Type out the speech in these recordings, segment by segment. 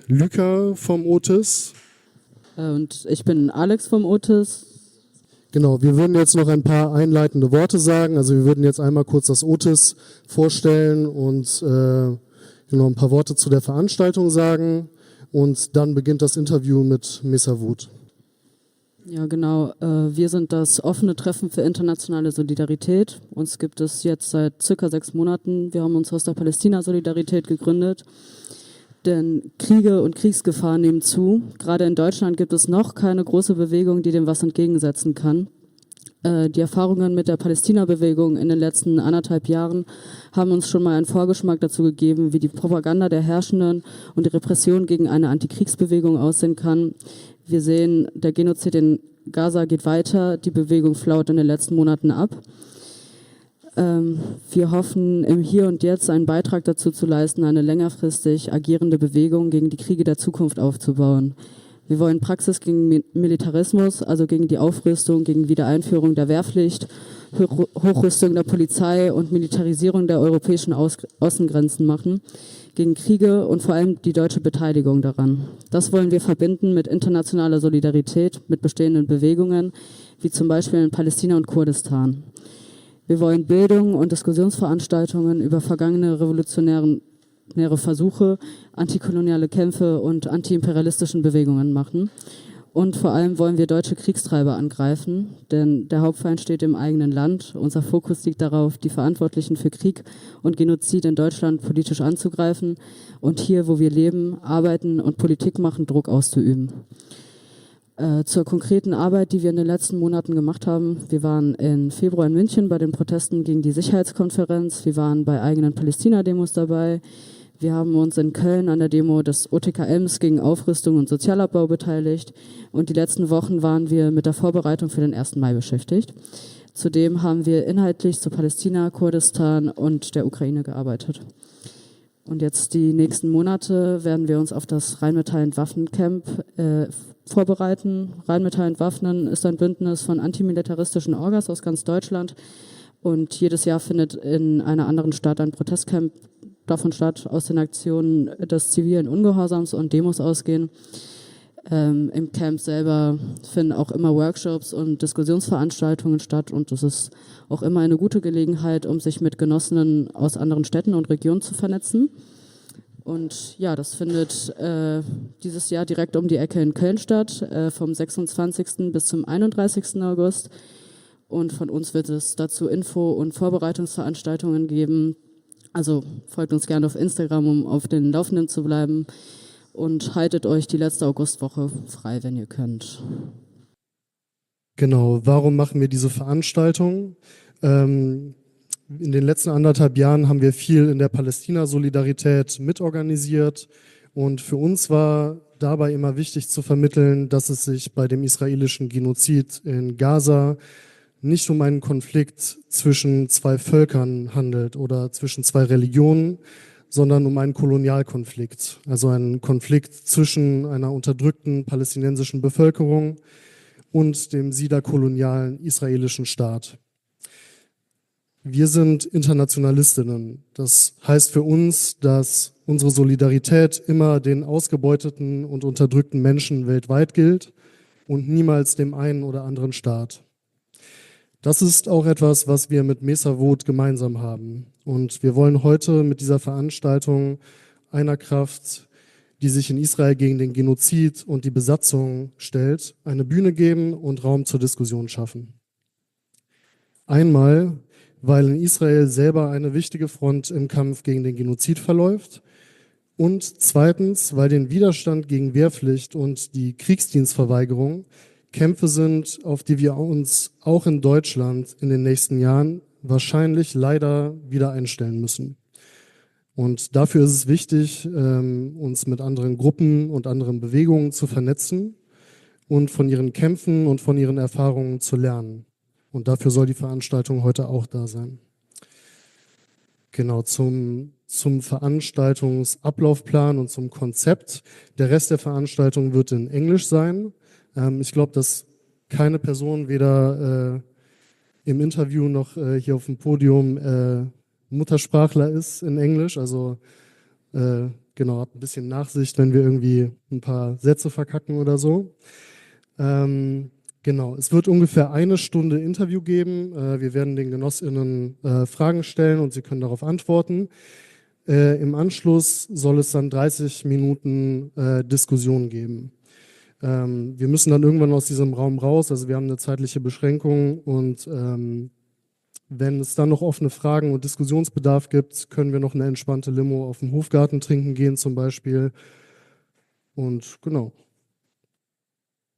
Lüker vom Otis. Und ich bin Alex vom Otis. Genau, wir würden jetzt noch ein paar einleitende Worte sagen. Also wir würden jetzt einmal kurz das Otis vorstellen und noch ein paar Worte zu der Veranstaltung sagen. Und dann beginnt das Interview mit Mesarvot. Ja, genau. Wir sind das offene Treffen für internationale Solidarität. Uns gibt es jetzt seit circa 6 Monaten. Wir haben uns aus der Palästina-Solidarität gegründet. Denn Kriege und Kriegsgefahr nehmen zu. Gerade in Deutschland gibt es noch keine große Bewegung, die dem was entgegensetzen kann. Die Erfahrungen mit der Palästina-Bewegung in den letzten 1,5 Jahren haben uns schon mal einen Vorgeschmack dazu gegeben, wie die Propaganda der Herrschenden und die Repression gegen eine Anti-Kriegsbewegung aussehen kann. Wir sehen, der Genozid in Gaza geht weiter, die Bewegung flaut in den letzten Monaten ab. Wir hoffen, im Hier und Jetzt einen Beitrag dazu zu leisten, eine längerfristig agierende Bewegung gegen die Kriege der Zukunft aufzubauen. Wir wollen Praxis gegen Militarismus, also gegen die Aufrüstung, gegen Wiedereinführung der Wehrpflicht, Hochrüstung der Polizei und Militarisierung der europäischen Außengrenzen machen, gegen Kriege und vor allem die deutsche Beteiligung daran. Das wollen wir verbinden mit internationaler Solidarität, mit bestehenden Bewegungen, wie zum Beispiel in Palästina und Kurdistan. Wir wollen Bildung und Diskussionsveranstaltungen über vergangene revolutionäre Versuche, antikoloniale Kämpfe und antiimperialistischen Bewegungen machen. Und vor allem wollen wir deutsche Kriegstreiber angreifen, denn der Hauptfeind steht im eigenen Land. Unser Fokus liegt darauf, die Verantwortlichen für Krieg und Genozid in Deutschland politisch anzugreifen und hier, wo wir leben, arbeiten und Politik machen, Druck auszuüben. Zur konkreten Arbeit, die wir in den letzten Monaten gemacht haben. Wir waren im Februar in München bei den Protesten gegen die Sicherheitskonferenz. Wir waren bei eigenen Palästina-Demos dabei. Wir haben uns in Köln an der Demo des OTKMs gegen Aufrüstung und Sozialabbau beteiligt. Und die letzten Wochen waren wir mit der Vorbereitung für den 1. Mai beschäftigt. Zudem haben wir inhaltlich zu Palästina, Kurdistan und der Ukraine gearbeitet. Und jetzt die nächsten Monate werden wir uns auf das Rheinmetall-Entwaffnen-Camp vorbereiten. Rheinmetall-Entwaffnen ist ein Bündnis von antimilitaristischen Orgas aus ganz Deutschland. Und jedes Jahr findet in einer anderen Stadt ein Protestcamp davon statt, aus den Aktionen des zivilen Ungehorsams und Demos ausgehen. Im Camp selber finden auch immer Workshops und Diskussionsveranstaltungen statt und es ist auch immer eine gute Gelegenheit, um sich mit Genossinnen aus anderen Städten und Regionen zu vernetzen. Und ja, das findet dieses Jahr direkt um die Ecke in Köln statt, vom 26. bis zum 31. August. Und von uns wird es dazu Info- und Vorbereitungsveranstaltungen geben. Also folgt uns gerne auf Instagram, um auf den Laufenden zu bleiben. Und haltet euch die letzte Augustwoche frei, wenn ihr könnt. Genau, warum machen wir diese Veranstaltung? In den letzten 1,5 Jahren haben wir viel in der Palästina-Solidarität mitorganisiert und für uns war dabei immer wichtig zu vermitteln, dass es sich bei dem israelischen Genozid in Gaza nicht um einen Konflikt zwischen 2 Völkern handelt oder zwischen 2 Religionen, sondern um einen Kolonialkonflikt, also einen Konflikt zwischen einer unterdrückten palästinensischen Bevölkerung und dem siederkolonialen israelischen Staat. Wir sind Internationalistinnen. Das heißt für uns, dass unsere Solidarität immer den ausgebeuteten und unterdrückten Menschen weltweit gilt und niemals dem einen oder anderen Staat. Das ist auch etwas, was wir mit Mesarvot gemeinsam haben. Und wir wollen heute mit dieser Veranstaltung einer Kraft, die sich in Israel gegen den Genozid und die Besatzung stellt, eine Bühne geben und Raum zur Diskussion schaffen. Einmal, weil in Israel selber eine wichtige Front im Kampf gegen den Genozid verläuft. Und zweitens, weil den Widerstand gegen Wehrpflicht und die Kriegsdienstverweigerung Kämpfe sind, auf die wir uns auch in Deutschland in den nächsten Jahren wahrscheinlich leider wieder einstellen müssen. Und dafür ist es wichtig, uns mit anderen Gruppen und anderen Bewegungen zu vernetzen und von ihren Kämpfen und von ihren Erfahrungen zu lernen. Und dafür soll die Veranstaltung heute auch da sein. Genau, zum Veranstaltungsablaufplan und zum Konzept. Der Rest der Veranstaltung wird in Englisch sein. Ich glaube, dass keine Person weder im Interview noch hier auf dem Podium Muttersprachler ist in Englisch. Also genau, habt ein bisschen Nachsicht, wenn wir irgendwie ein paar Sätze verkacken oder so. Genau, es wird ungefähr 1 Stunde Interview geben. Wir werden den GenossInnen Fragen stellen und sie können darauf antworten. Im Anschluss soll es dann 30 Minuten Diskussion geben. Wir müssen dann irgendwann aus diesem Raum raus, also wir haben eine zeitliche Beschränkung und wenn es dann noch offene Fragen und Diskussionsbedarf gibt, können wir noch eine entspannte Limo auf dem Hofgarten trinken gehen zum Beispiel. Und genau.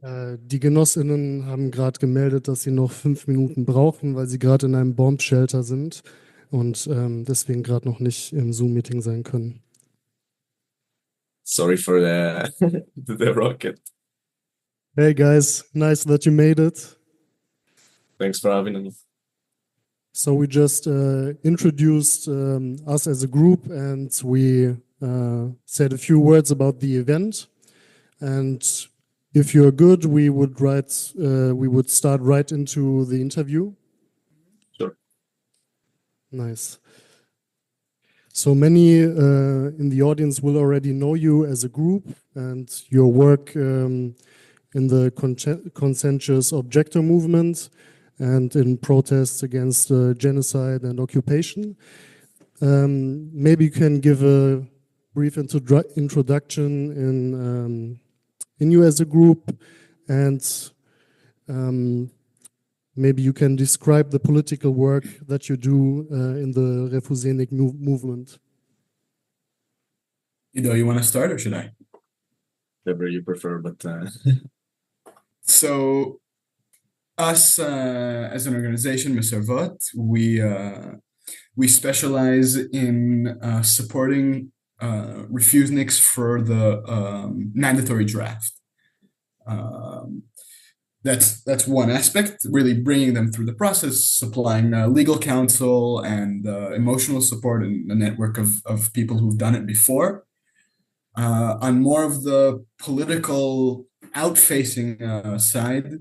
Die GenossInnen haben gerade gemeldet, dass sie noch 5 Minuten brauchen, weil sie gerade in einem Bombshelter sind und deswegen gerade noch nicht im Zoom-Meeting sein können. Sorry for the rocket. Hey guys, nice that you made it. Thanks for having me. So we just introduced us as a group and we said a few words about the event. And if you're good, we would start right into the interview. Sure. Nice. So many in the audience will already know you as a group and your work in the conscientious objector movement and in protests against genocide and occupation. Maybe you can give a brief introduction in you as a group, and maybe you can describe the political work that you do in the Refuseniks movement. Ido, you want to start or should I? Whatever you prefer, but So us as an organization, Mesarvot, we specialize in supporting Refuseniks for the mandatory draft. That's one aspect, really bringing them through the process, supplying legal counsel and emotional support and a network of people who've done it before. On more of the political out-facing side,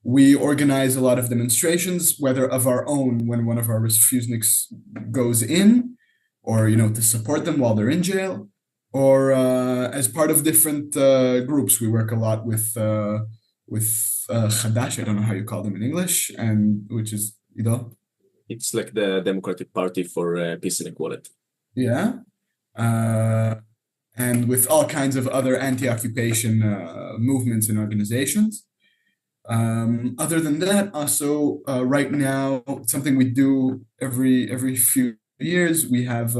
we organize a lot of demonstrations, whether of our own when one of our Refuseniks goes in, or to support them while they're in jail, or as part of different groups. We work a lot with Chadash, I don't know how you call them in English, and which is it's like the Democratic Party for Peace and Equality. Yeah. And with all kinds of other anti-occupation movements and organizations. Other than that, also right now, something we do every few years, we have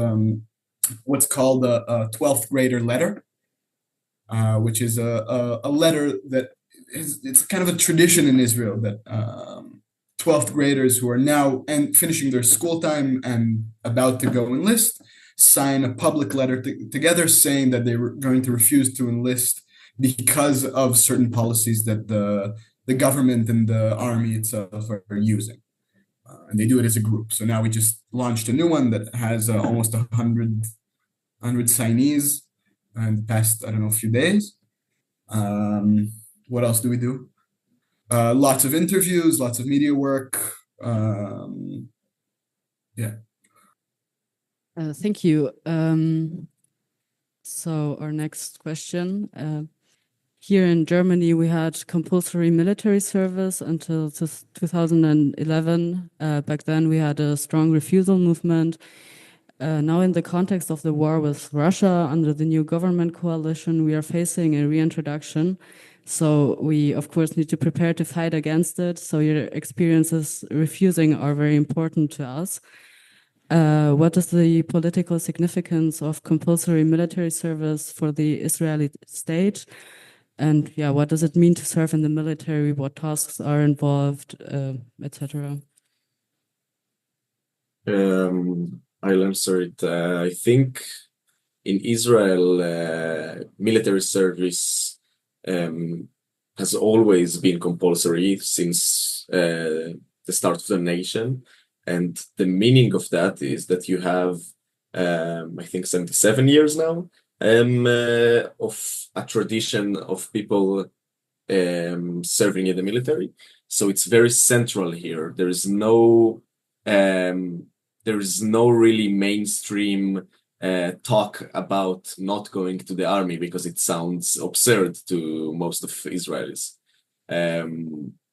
what's called a 12th grader letter, which is a letter that it's kind of a tradition in Israel that 12th graders who are now finishing their school time and about to go enlist sign a public letter together saying that they were going to refuse to enlist because of certain policies that the government and the army itself are using. And they do it as a group. So now we just launched a new one that has almost 100 signees in the past, I don't know, few days. What else do we do? Lots of interviews, lots of media work. Yeah. Thank you. So our next question. Here in Germany, we had compulsory military service until 2011. Back then, we had a strong refusal movement. Now, in the context of the war with Russia, under the new government coalition, we are facing a reintroduction. So we, of course, need to prepare to fight against it. So your experiences refusing are very important to us. What is the political significance of compulsory military service for the Israeli state? And yeah, what does it mean to serve in the military? What tasks are involved, etc.? I'll answer it. I think in Israel, military service has always been compulsory since the start of the nation. And the meaning of that is that you have, I think, 77 years now of a tradition of people serving in the military. So it's very central here. There is no really mainstream talk about not going to the army because it sounds absurd to most of Israelis.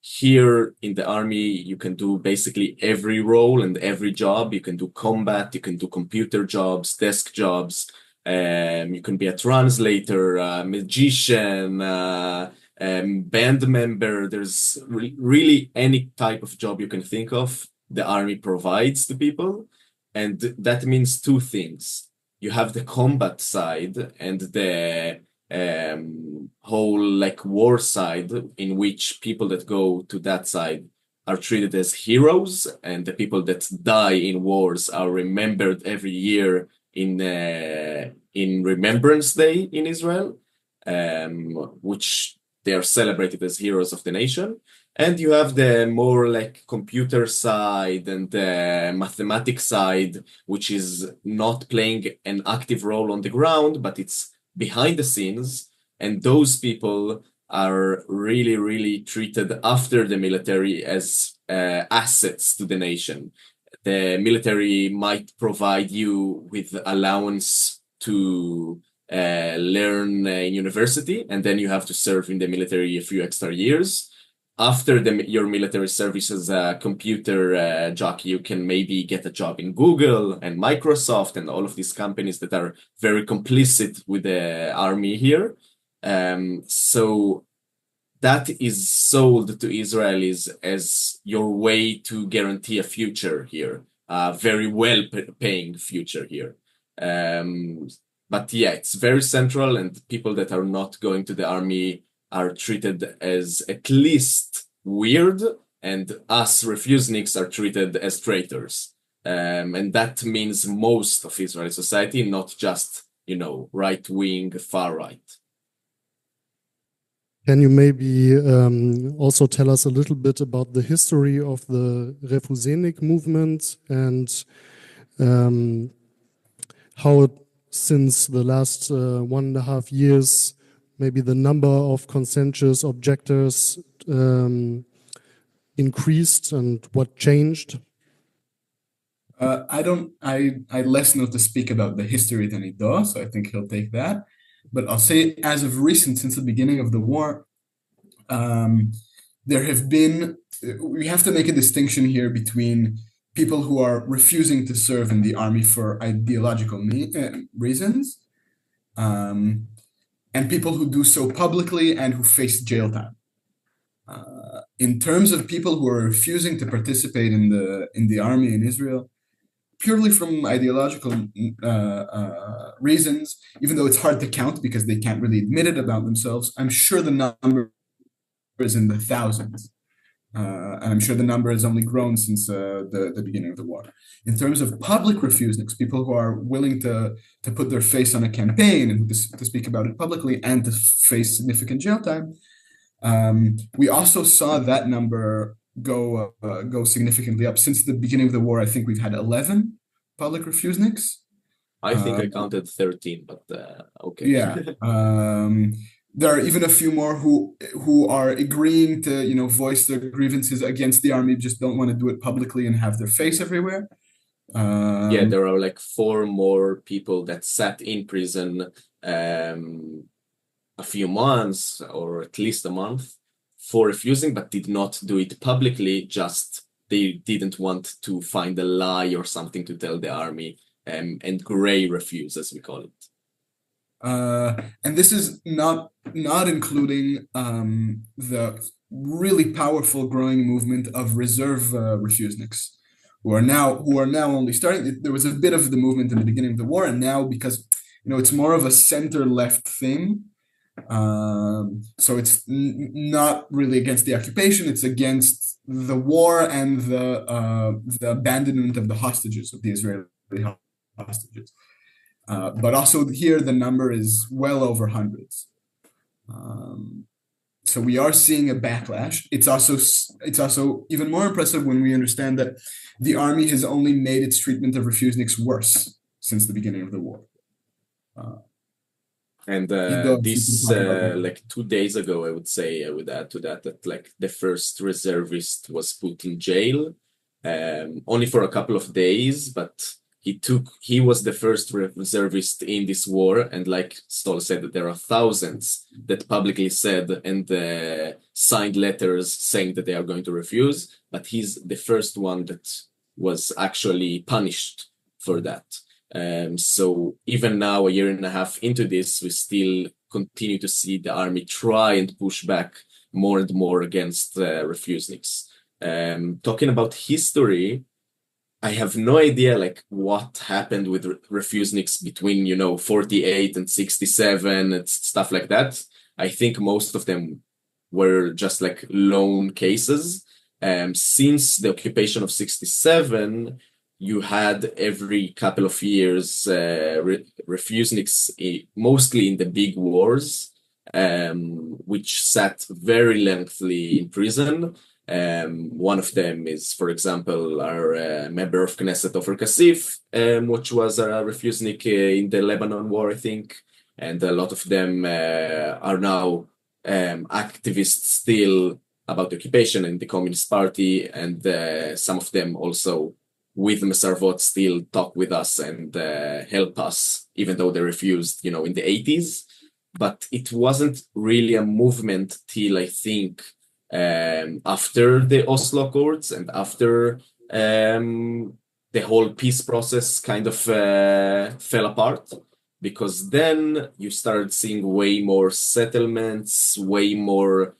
Here in the army, you can do basically every role and every job. You can do combat, you can do computer jobs, desk jobs. You can be a translator, a magician, band member. There's really any type of job you can think of, the army provides to people. And that means two things. You have the combat side and the whole like war side, in which people that go to that side are treated as heroes, and the people that die in wars are remembered every year in Remembrance Day in Israel, which they are celebrated as heroes of the nation. And you have the more like computer side and the mathematics side, which is not playing an active role on the ground, but it's behind the scenes. And those people are really, really treated after the military as assets to the nation. The military might provide you with allowance to learn in university, and then you have to serve in the military a few extra years. After your military service as a computer jockey, you can maybe get a job in Google and Microsoft and all of these companies that are very complicit with the army here. So that is sold to Israelis as your way to guarantee a future here, a very well-paying future here. But yeah, it's very central, and people that are not going to the army are treated as at least weird, and us refuseniks are treated as traitors. And that means most of Israeli society, not just, right-wing, far-right. Can you maybe also tell us a little bit about the history of the Refuseniks movement and how since the last 1.5 years, maybe the number of conscientious objectors increased and what changed? I less know to speak about the history than he does, so I think he'll take that. But I'll say, as of recent, since the beginning of the war, there have been, we have to make a distinction here between people who are refusing to serve in the army for ideological reasons, and people who do so publicly and who face jail time. In terms of people who are refusing to participate in the army in Israel, purely from ideological reasons, even though it's hard to count because they can't really admit it about themselves, I'm sure the number is in the thousands. And I'm sure the number has only grown since the beginning of the war. In terms of public refuseniks, people who are willing to put their face on a campaign and to speak about it publicly and to face significant jail time, we also saw that number go significantly up. Since the beginning of the war, I think we've had 11 public refuseniks. I think I counted 13, but okay. Yeah. There are even a few more who are agreeing to, voice their grievances against the army, just don't want to do it publicly and have their face everywhere. Yeah, there are like 4 more people that sat in prison a few months or at least a month for refusing, but did not do it publicly, just they didn't want to find a lie or something to tell the army, and gray refuse, as we call it. And this is not including the really powerful growing movement of reserve refuseniks, who are now only starting. There was a bit of the movement in the beginning of the war, and now because it's more of a center-left thing. So it's not really against the occupation; it's against the war and the abandonment of the hostages, of the Israeli hostages. But also here the number is well over hundreds. So we are seeing a backlash. It's also even more impressive when we understand that the army has only made its treatment of refuseniks worse since the beginning of the war. And this like 2 days ago, I would say, I would add to that like the first reservist was put in jail, only for a couple of days, but he was the first reservist in this war, and like Stoll said, that there are thousands that publicly said and signed letters saying that they are going to refuse, but he's the first one that was actually punished for that. So even now, a year and a half into this, we still continue to see the army try and push back more and more against refuseniks. Talking about history, I have no idea like what happened with refuseniks between 48 and 67 and stuff like that. I think most of them were just like lone cases. Since the occupation of 67, you had every couple of years refuseniks, mostly in the big wars, which sat very lengthily in prison. One of them is, for example, our member of Knesset, Ofer Kasif, which was a refusenik in the Lebanon war, I think. And a lot of them are now activists still about the occupation in the Communist Party. And some of them also with Mesarvot still talk with us and help us, even though they refused, in the 80s. But it wasn't really a movement till, I think, after the Oslo Accords and after the whole peace process kind of fell apart, because then you started seeing way more settlements, way more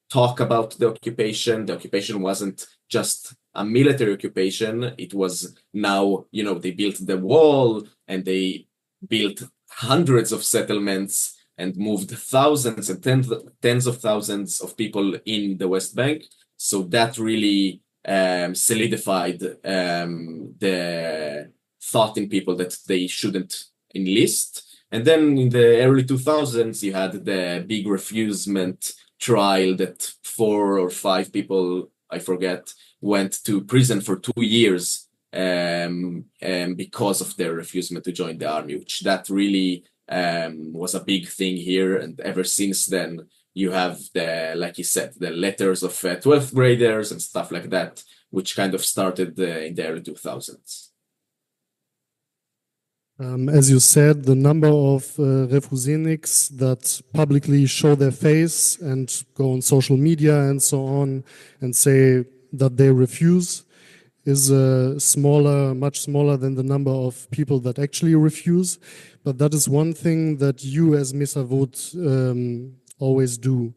talk about the occupation. The occupation wasn't just a military occupation. It was now, they built the wall and they built hundreds of settlements and moved thousands and tens of thousands of people in the West Bank. So that really solidified the thought in people that they shouldn't enlist. And then in the early 2000s, you had the big refusement trial that 4 or 5 people, I forget, went to prison for 2 years because of their refusement to join the army, which that really was a big thing here. And ever since then, you have like you said, the letters of 12th graders and stuff like that, which kind of started in the early 2000s. As you said, the number of refuseniks that publicly show their face and go on social media and so on and say that they refuse is much smaller than the number of people that actually refuse. But that is one thing that you as Mesarvot always do.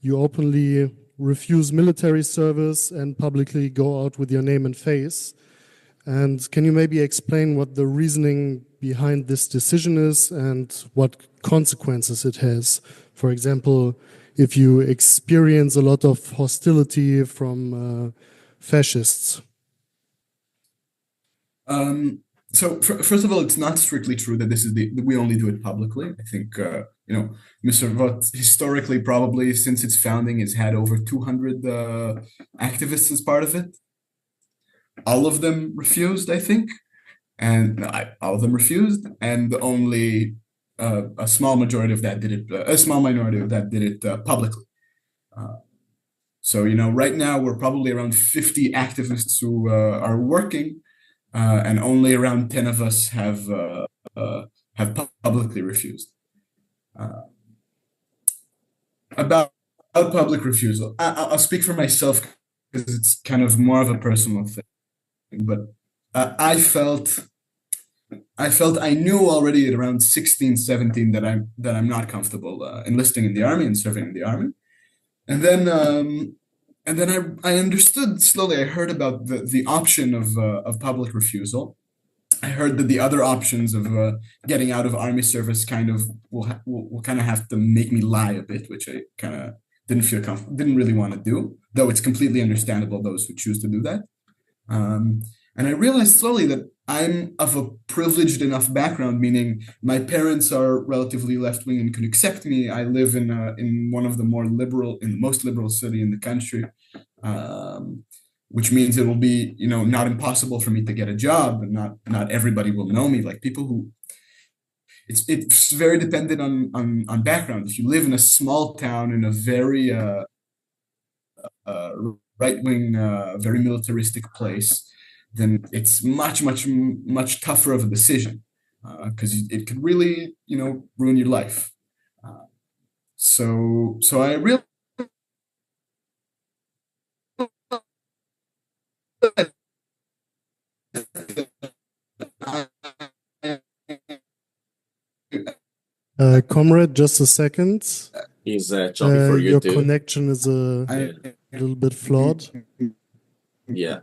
You openly refuse military service and publicly go out with your name and face. And can you maybe explain what the reasoning behind this decision is and what consequences it has? For example, if you experience a lot of hostility from fascists. So first of all, it's not strictly true that this is we only do it publicly. I think Mesarvot historically, probably since its founding, has had over 200 activists as part of it. All of them refused, I think, and all of them refused, and only a small majority of that did it. A small minority of that did it publicly. So right now we're probably around 50 activists who are working. And only around 10 of us have publicly refused. About public refusal, I'll speak for myself because it's kind of more of a personal thing. But I knew already at around 16, 17 that I'm not comfortable enlisting in the army and serving in the army, and then I understood slowly. I heard about the option of public refusal. I heard that the other options of getting out of army service kind of will kind of have to make me lie a bit, which I kind of didn't really want to do. Though it's completely understandable those who choose to do that. And I realized slowly that I'm of a privileged enough background, meaning my parents are relatively left-wing and can accept me. I live in one of the most liberal city in the country, which means it will be, not impossible for me to get a job, and not everybody will know me. Like people who, it's very dependent on background. If you live in a small town in a very right-wing, very militaristic place, then it's much tougher of a decision, because it could really, ruin your life. So I really Comrade, just a second. He's choppy for you Your too. connection is a little bit flawed. Yeah.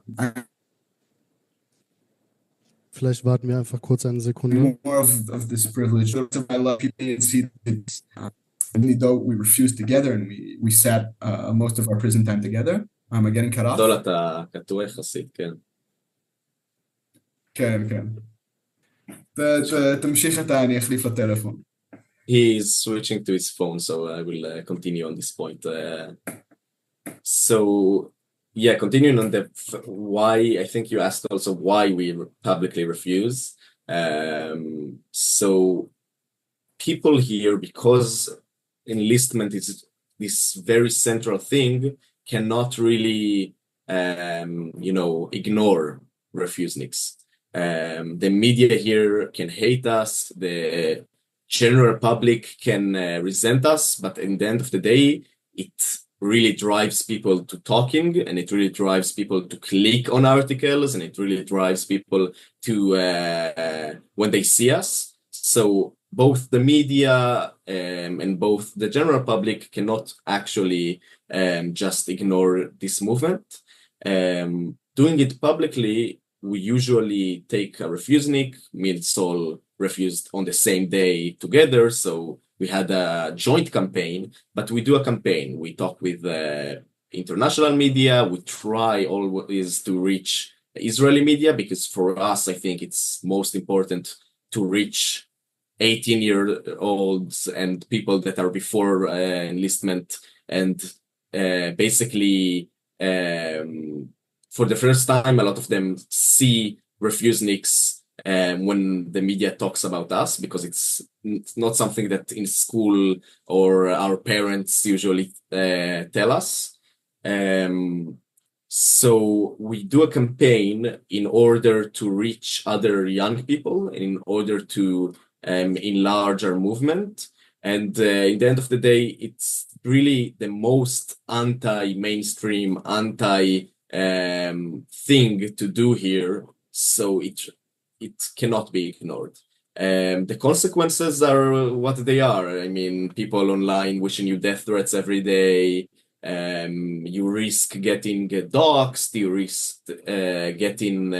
Vielleicht warten wir einfach kurz eine Sekunde. more of this privilege. I love people and see that, even though we refused together and we sat most of our prison time together. Am I getting cut off? דול אתה קטוע יחסית, כן. כן. תמשיך אתה, אני אחליף לטלפון. He is switching to his phone, so I will continue on this point. So, yeah, continuing on the why, I think you asked also why we publicly refuse. So, people here, because enlistment is this very central thing, cannot really, ignore refuseniks. The media here can hate us. The general public can resent us, but in the end of the day, it really drives people to talking, and it really drives people to click on articles, and it really drives people to when they see us. So both the media and both the general public cannot actually just ignore this movement. Doing it publicly, we usually take a refusenik, me and Sol refused on the same day together, so we had a joint campaign, but we do a campaign. We talk with international media, we try always to reach Israeli media, because for us, I think it's most important to reach 18-year-olds and people that are before enlistment, and basically for the first time, a lot of them see refuseniks when the media talks about us, because it's not something that in school or our parents usually tell us. So we do a campaign in order to reach other young people, in order to enlarge our movement. And in the end of the day, it's really the most anti-mainstream, thing to do here. So it cannot be ignored. The consequences are what they are. I mean, people online wishing you death threats every day. You risk getting doxxed. You risk getting,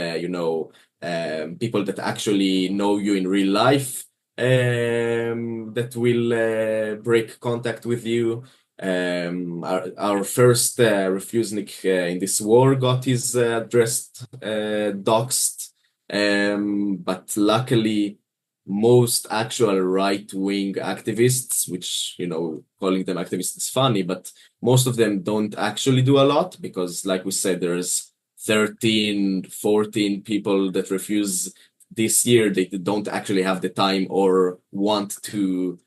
people that actually know you in real life that will break contact with you. Our first refusenik in this war got his address doxxed. But luckily, most actual right-wing activists, which, calling them activists is funny, but most of them don't actually do a lot, because like we said, there's 13, 14 people that refuse this year. They don't actually have the time or want to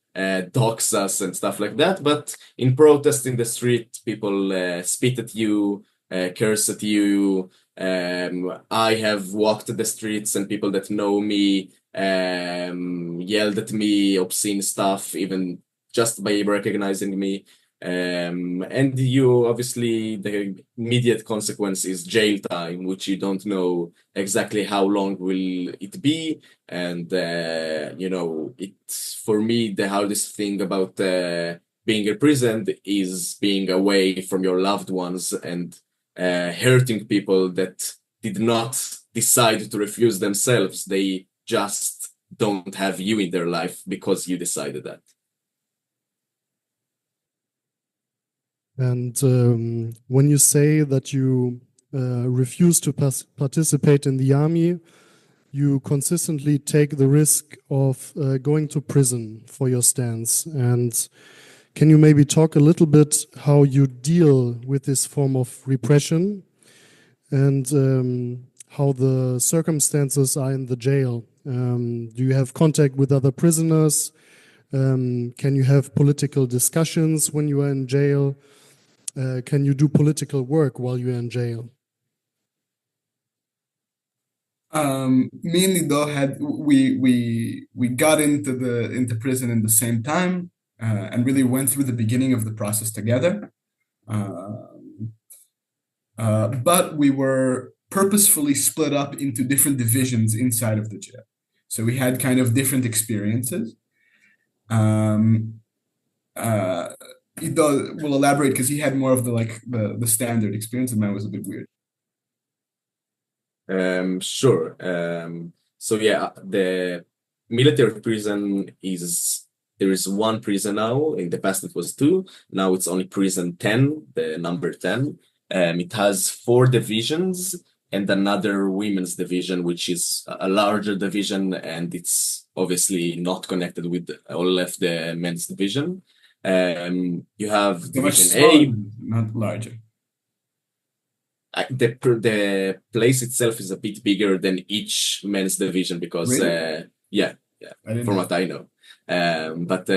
dox us and stuff like that. But in protest in the street, people spit at you, curse at you. I have walked the streets and people that know me yelled at me obscene stuff, even just by recognizing me. And you obviously, the immediate consequence is jail time, which you don't know exactly how long will it be. And it's, for me, the hardest thing about being imprisoned is being away from your loved ones and hurting people that did not decide to refuse themselves. They just don't have you in their life because you decided that. And when you say that you refuse to participate in the army, you consistently take the risk of going to prison for your stance. And can you maybe talk a little bit how you deal with this form of repression and how the circumstances are in the jail? Do you have contact with other prisoners? Can you have political discussions when you are in jail? Can you do political work while you're in jail? Me and Lido we got into prison in the same time, and really went through the beginning of the process together. But we were purposefully split up into different divisions inside of the jail. So we had kind of different experiences. Lido will elaborate because he had more of the standard experience, and mine was a bit weird. Sure. So yeah, the military prison there is one prison now. In the past it was two. Now it's only prison 10, the number 10. It has 4 divisions and another women's division, which is a larger division, and it's obviously not connected with all of the men's division. You have So much division smaller, A. not larger. The place itself is a bit bigger than each men's division because Really? yeah, I didn't from know. what I know. But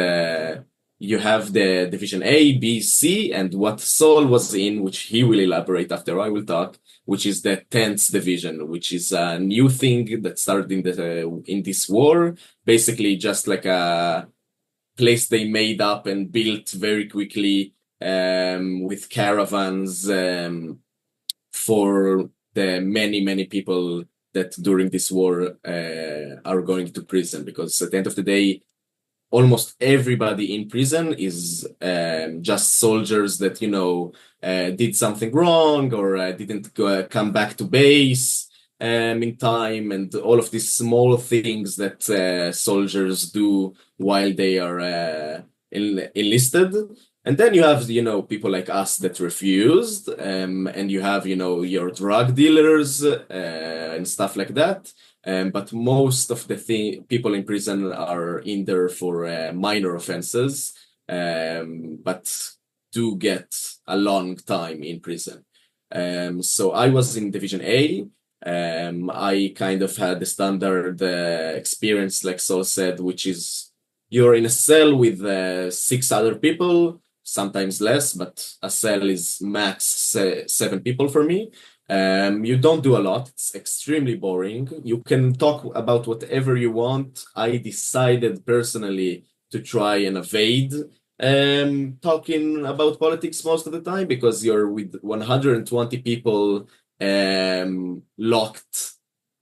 you have the division A, B, C, and what Saul was in, which he will elaborate after I will talk, which is the 10th division, which is a new thing that started in this war, basically just like a place they made up and built very quickly with caravans for the many people that during this war are going to prison, because at the end of the day, almost everybody in prison is just soldiers that, did something wrong or didn't come back to base in time, and all of these small things that soldiers do while they are enlisted. And then you have, people like us that refused, and you have, your drug dealers and stuff like that. But most of the people in prison are in there for minor offenses, but do get a long time in prison. So I was in Division A. I kind of had the standard experience, like Saul said, which is you're in a cell with 6 other people, sometimes less, but a cell is max 7 people for me. You don't do a lot. It's extremely boring. You can talk about whatever you want. I decided personally to try and evade talking about politics most of the time, because you're with 120 people locked,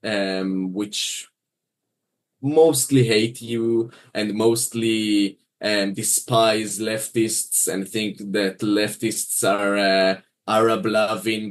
which mostly hate you and mostly despise leftists and think that leftists are Arab-loving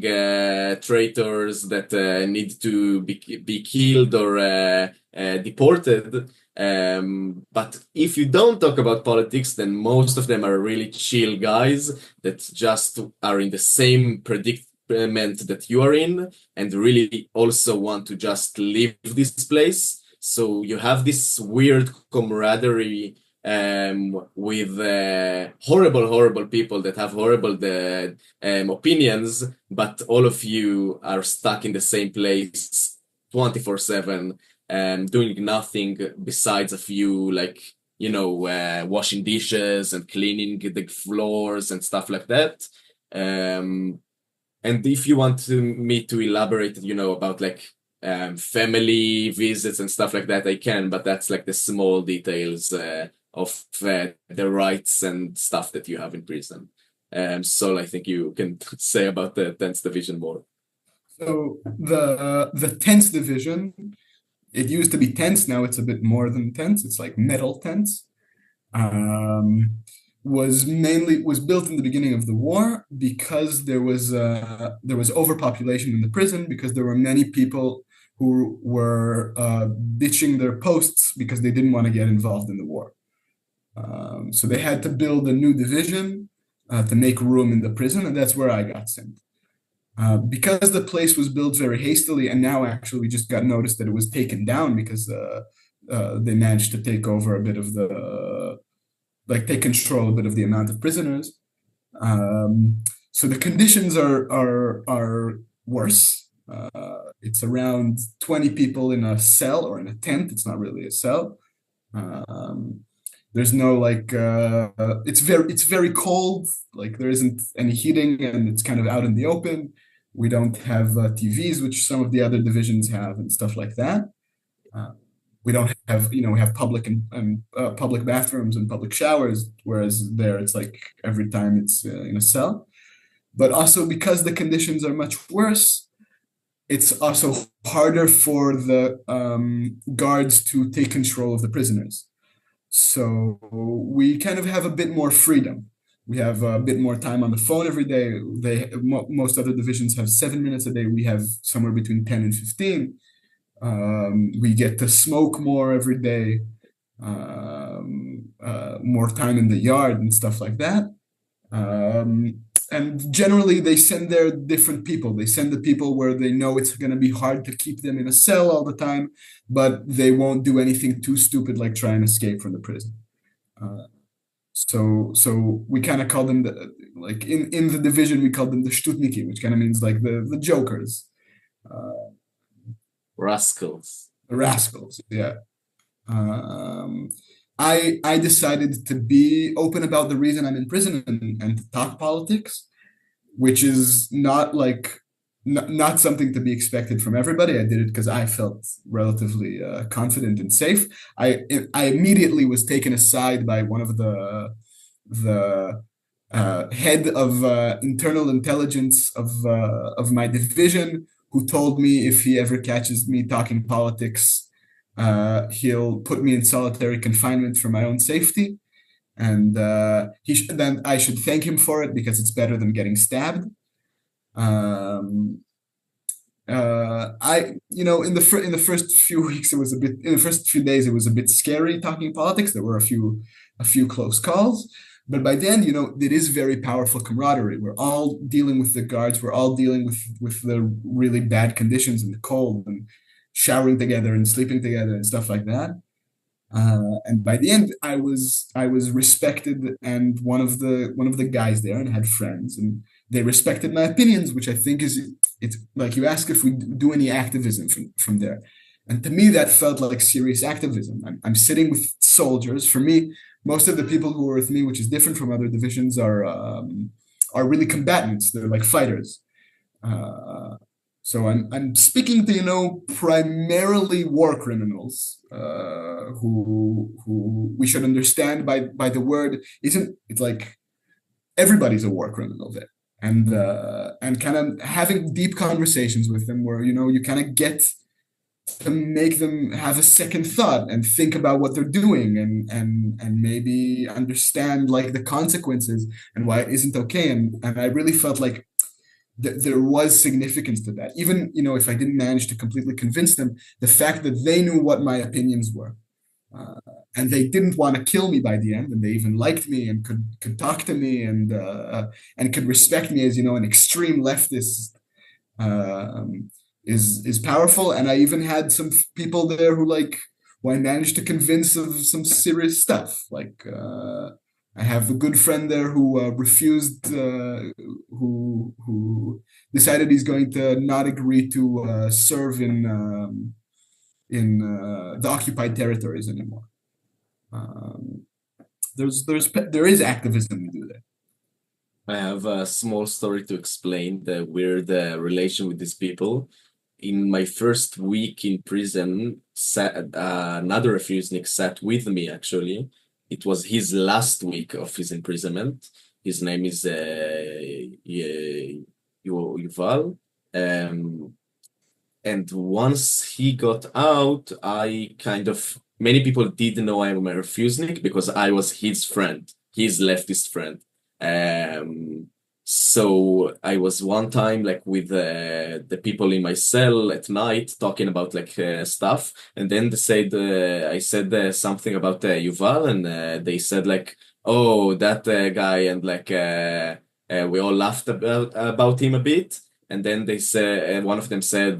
traitors that need to be killed or deported. But if you don't talk about politics, then most of them are really chill guys that just are in the same predicament that you are in and really also want to just leave this place. So you have this weird camaraderie with horrible people that have horrible opinions, but all of you are stuck in the same place 24/7, doing nothing besides a few, washing dishes and cleaning the floors and stuff like that. And if you want me to elaborate, about family visits and stuff like that, I can, but that's like the small details of the rights and stuff that you have in prison. So I think you can say about the 10th division more. So the 10th division, it used to be tents, now it's a bit more than tents. It's like metal tents. Was built in the beginning of the war because there was overpopulation in the prison, because there were many people who were ditching their posts because they didn't want to get involved in the war. So they had to build a new division to make room in the prison, and that's where I got sent. Because the place was built very hastily, and now actually we just got noticed that it was taken down because they managed to take over a bit of take control a bit of the amount of prisoners. So the conditions are worse. It's around 20 people in a cell or in a tent. It's not really a cell. There's no it's very cold. Like there isn't any heating, and it's kind of out in the open. We don't have TVs, which some of the other divisions have, and stuff like that. We don't have, we have public and public bathrooms and public showers, whereas there it's like every time it's in a cell. But also because the conditions are much worse, it's also harder for the guards to take control of the prisoners. So we kind of have a bit more freedom. We have a bit more time on the phone every day. Most other divisions have 7 minutes a day. We have somewhere between 10 and 15. We get to smoke more every day, more time in the yard and stuff like that. And generally, they send their different people. They send the people where they know it's going to be hard to keep them in a cell all the time, but they won't do anything too stupid like try and escape from the prison. So we kind of call them like in the division we call them the Stutniki, which kind of means like the jokers, rascals. Rascals, yeah. I decided to be open about the reason I'm in prison and to talk politics, which is not something to be expected from everybody. I did it because I felt relatively confident and safe. I immediately was taken aside by one of the head of internal intelligence of my division, who told me if he ever catches me talking politics, he'll put me in solitary confinement for my own safety, and then I should thank him for it because it's better than getting stabbed. In the first few weeks, in the first few days, it was a bit scary talking politics. There were a few close calls, but by then, it is very powerful camaraderie. We're all dealing with the guards. We're all dealing with the really bad conditions and the cold and showering together and sleeping together and stuff like that. And by the end, I was respected and one of the guys there, and had friends, and they respected my opinions, which I think it's like you ask if we do any activism from there. And to me, that felt like serious activism. I'm sitting with soldiers. For me, most of the people who were with me, which is different from other divisions, are really combatants. They're like fighters. So I'm speaking to primarily war criminals, who we should understand by the word it's like everybody's a war criminal there, and kind of having deep conversations with them where you kind of get to make them have a second thought and think about what they're doing and maybe understand like the consequences and why it isn't okay, and I really felt like there was significance to that. Even, if I didn't manage to completely convince them, the fact that they knew what my opinions were, and they didn't want to kill me by the end, and they even liked me and could talk to me and could respect me as, an extreme leftist, is powerful. And I even had some people there who I managed to convince of some serious stuff. I have a good friend there who refused, who decided he's going to not agree to serve in the occupied territories anymore. There is activism we do there. I have a small story to explain the weird relation with these people. In my first week in prison, another Refusenik sat with me, actually. It was his last week of his imprisonment. His name is Yuval. And once he got out, many people didn't know I'm a Refusenik because I was his friend, his leftist friend. So I was one time with the people in my cell at night talking about stuff, and then they said I said something about Yuval, and they said oh, that guy, and we all laughed about him a bit, and then they said one of them said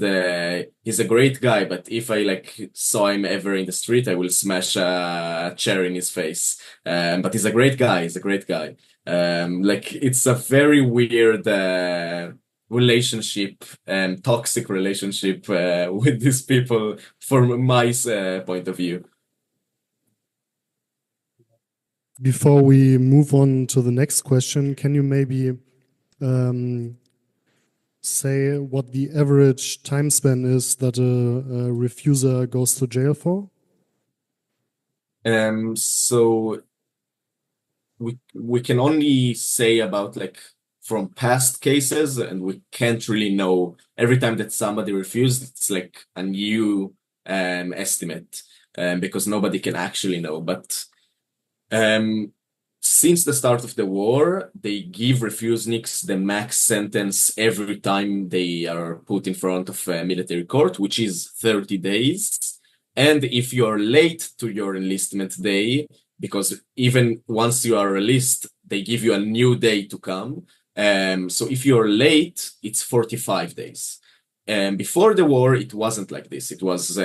he's a great guy, but if I saw him ever in the street, I will smash a chair in his face. But he's a great guy. He's a great guy. It's a very weird relationship and toxic relationship with these people from my point of view. Before we move on to the next question, can you maybe say what the average time span is that a refuser goes to jail for? So we can only say about like from past cases, and we can't really know. Every time that somebody refused, it's like a new estimate, because nobody can actually know. But since the start of the war, they give refuseniks the max sentence every time they are put in front of a military court, which is 30 days. And if you're late to your enlistment day, because even once you are released, they give you a new day to come. So if you're late, it's 45 days. Before the war, it wasn't like this. It was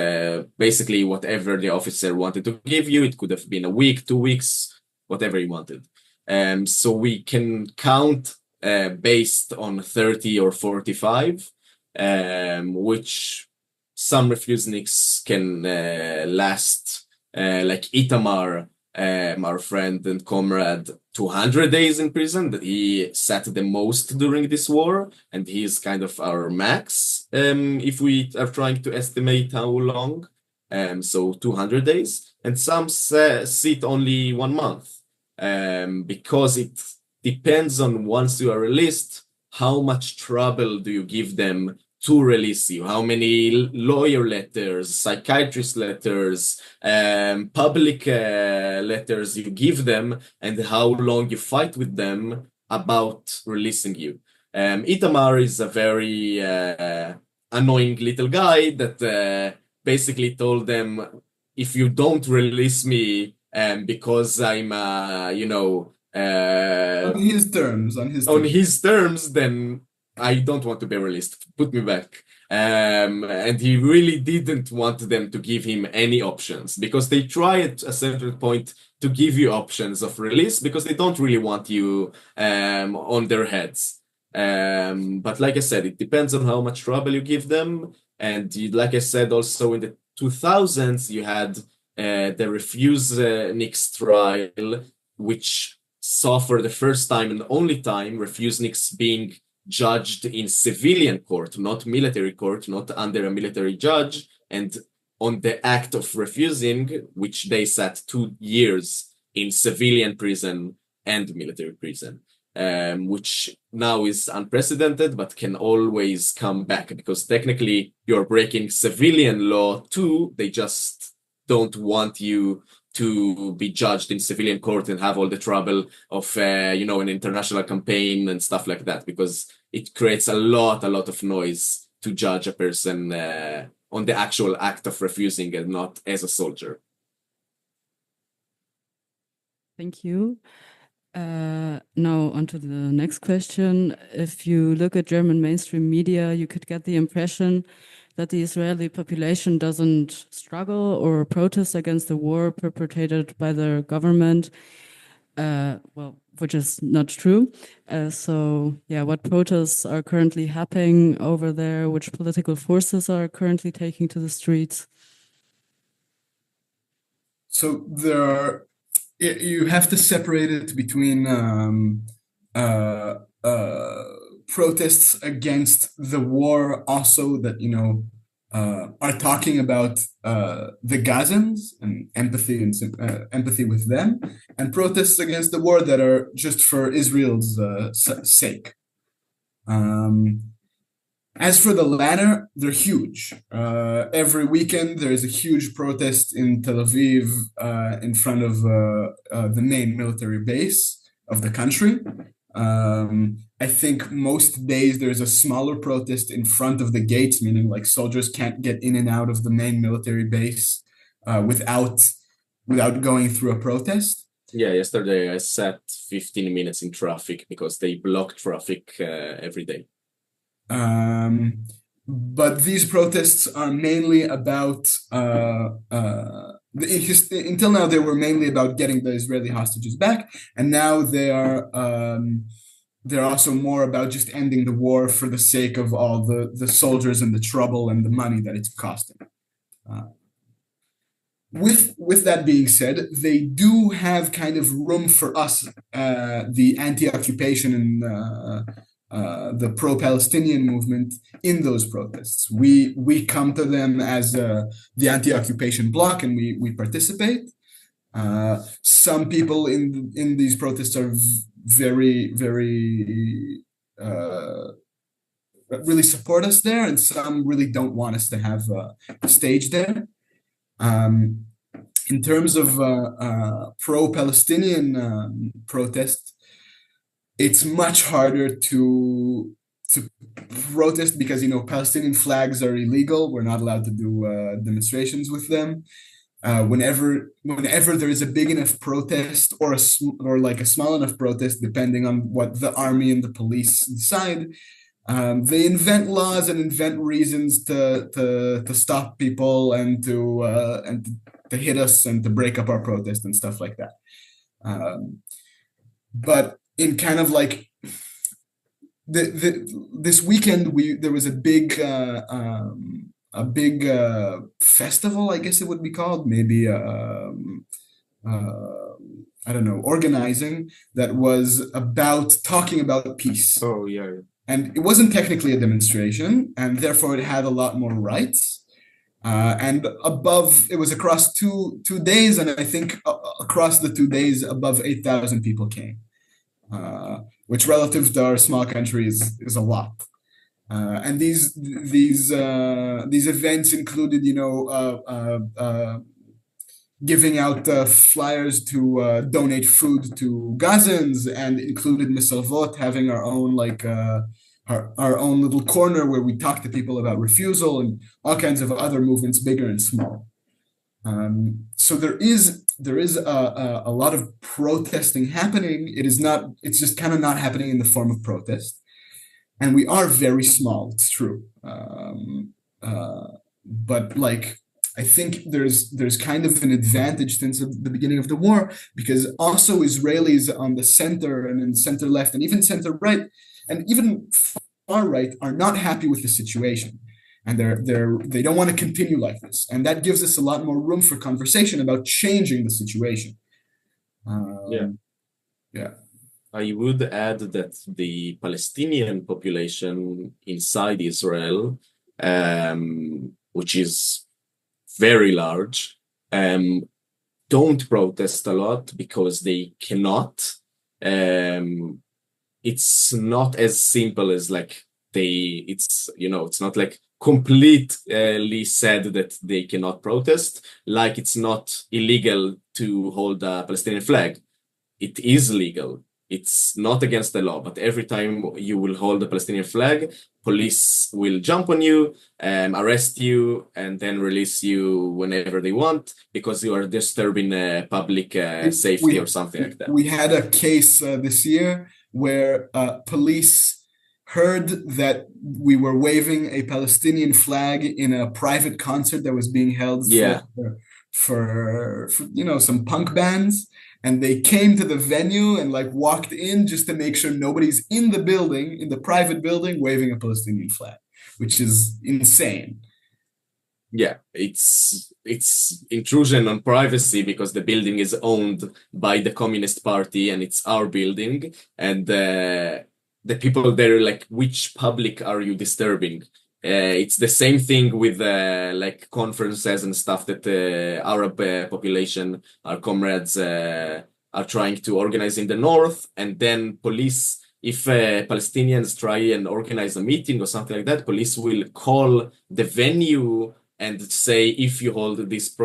basically whatever the officer wanted to give you. It could have been a week, 2 weeks, whatever he wanted. So we can count based on 30 or 45, which some refuseniks can last, like Itamar, our friend and comrade, 200 days in prison. That he sat the most during this war, and he is kind of our max, if we are trying to estimate how long. So 200 days, and some sit only 1 month, because it depends on, once you are released, how much trouble do you give them to release you, how many lawyer letters, psychiatrist letters, public letters you give them, and how long you fight with them about releasing you. Itamar is a very annoying little guy that basically told them, if you don't release me because I'm, On his terms, then I don't want to be released. Put me back. And he really didn't want them to give him any options, because they try at a certain point to give you options of release, because they don't really want you on their heads. But like I said, it depends on how much trouble you give them. And like I said, also in the 2000s, you had the refuseniks trial, which saw for the first time and only time refuseniks being judged in civilian court, not military court, not under a military judge, and on the act of refusing, which they sat 2 years in civilian prison and military prison, which now is unprecedented, but can always come back, because technically you're breaking civilian law too. They just don't want you to be judged in civilian court and have all the trouble of, an international campaign and stuff like that, because it creates a lot of noise to judge a person on the actual act of refusing and not as a soldier. Thank you. Now on to the next question. If you look at German mainstream media, you could get the impression that the Israeli population doesn't struggle or protest against the war perpetrated by the government, which is not true. What protests are currently happening over there? Which political forces are currently taking to the streets? So you have to separate it between protests against the war, also that are talking about the Gazans and empathy with them, and protests against the war that are just for Israel's sake. As for the latter, they're huge. Every weekend there is a huge protest in Tel Aviv in front of the main military base of the country. I think most days there's a smaller protest in front of the gates, meaning like soldiers can't get in and out of the main military base without going through a protest. Yeah, yesterday I sat 15 minutes in traffic because they block traffic every day. But these protests are mainly about, until now they were mainly about getting the Israeli hostages back, and now they're also more about just ending the war for the sake of all the soldiers and the trouble and the money that it's costing. With that being said, they do have kind of room for us, the anti-occupation and the pro-Palestinian movement in those protests. We come to them as the anti-occupation bloc, and we participate. Some people in these protests are very, very really support us there, and some really don't want us to have a stage there. In terms of pro-Palestinian protest, it's much harder to protest because, you know, Palestinian flags are illegal. We're not allowed to do demonstrations with them. Whenever there is a big enough protest or like a small enough protest, depending on what the army and the police decide, they invent laws and invent reasons to stop people and to hit us and to break up our protest and stuff like that. But in kind of like this weekend, there was a big festival, I guess it would be called, maybe I don't know, organizing, that was about talking about peace. Oh, yeah. And it wasn't technically a demonstration, and therefore it had a lot more rights. And it was across two days, and I think across the 2 days, above 8,000 people came, which relative to our small country is a lot. And these events included, you know, giving out flyers to donate food to Gazans, and included Mesarvot having our own our own little corner where we talk to people about refusal, and all kinds of other movements, bigger and small. So there is a lot of protesting happening. It's just kind of not happening in the form of protest. And we are very small, it's true. But like, I think there's kind of an advantage since the beginning of the war, because also Israelis on the center and in center left and even center right and even far right are not happy with the situation, and they don't want to continue like this, and that gives us a lot more room for conversation about changing the situation. Yeah. I would add that the Palestinian population inside Israel, which is very large, don't protest a lot because they cannot. It's not as simple as like it's not like completely said that they cannot protest, like it's not illegal to hold a Palestinian flag. It is legal. It's not against the law, but every time you will hold a Palestinian flag, police will jump on you, arrest you, and then release you whenever they want because you are disturbing public safety or something like that. We had a case this year where police heard that we were waving a Palestinian flag in a private concert that was being held for you know, some punk bands. And they came to the venue and like walked in just to make sure nobody's in the building, in the private building, waving a Palestinian flag, which is insane. Yeah, it's intrusion on privacy because the building is owned by the Communist Party and it's our building. And the people there are like, which public are you disturbing? It's the same thing with like conferences and stuff that the Arab population, our comrades, are trying to organize in the north, and then police, if Palestinians try and organize a meeting or something like that, police will call the venue and say, if you hold this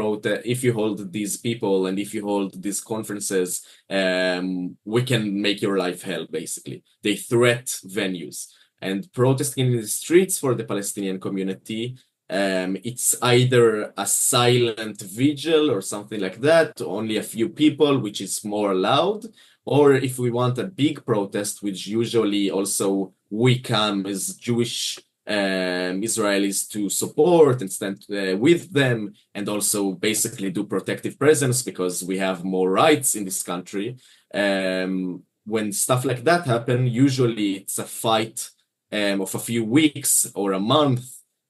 if you hold these people and if you hold these conferences, we can make your life hell, basically. They threat venues. And protesting in the streets for the Palestinian community, it's either a silent vigil or something like that, to only a few people, which is more allowed. Or if we want a big protest, which usually also we come as Jewish Israelis to support and stand with them, and also basically do protective presence because we have more rights in this country. When stuff like that happen, usually it's a fight of a few weeks or a month,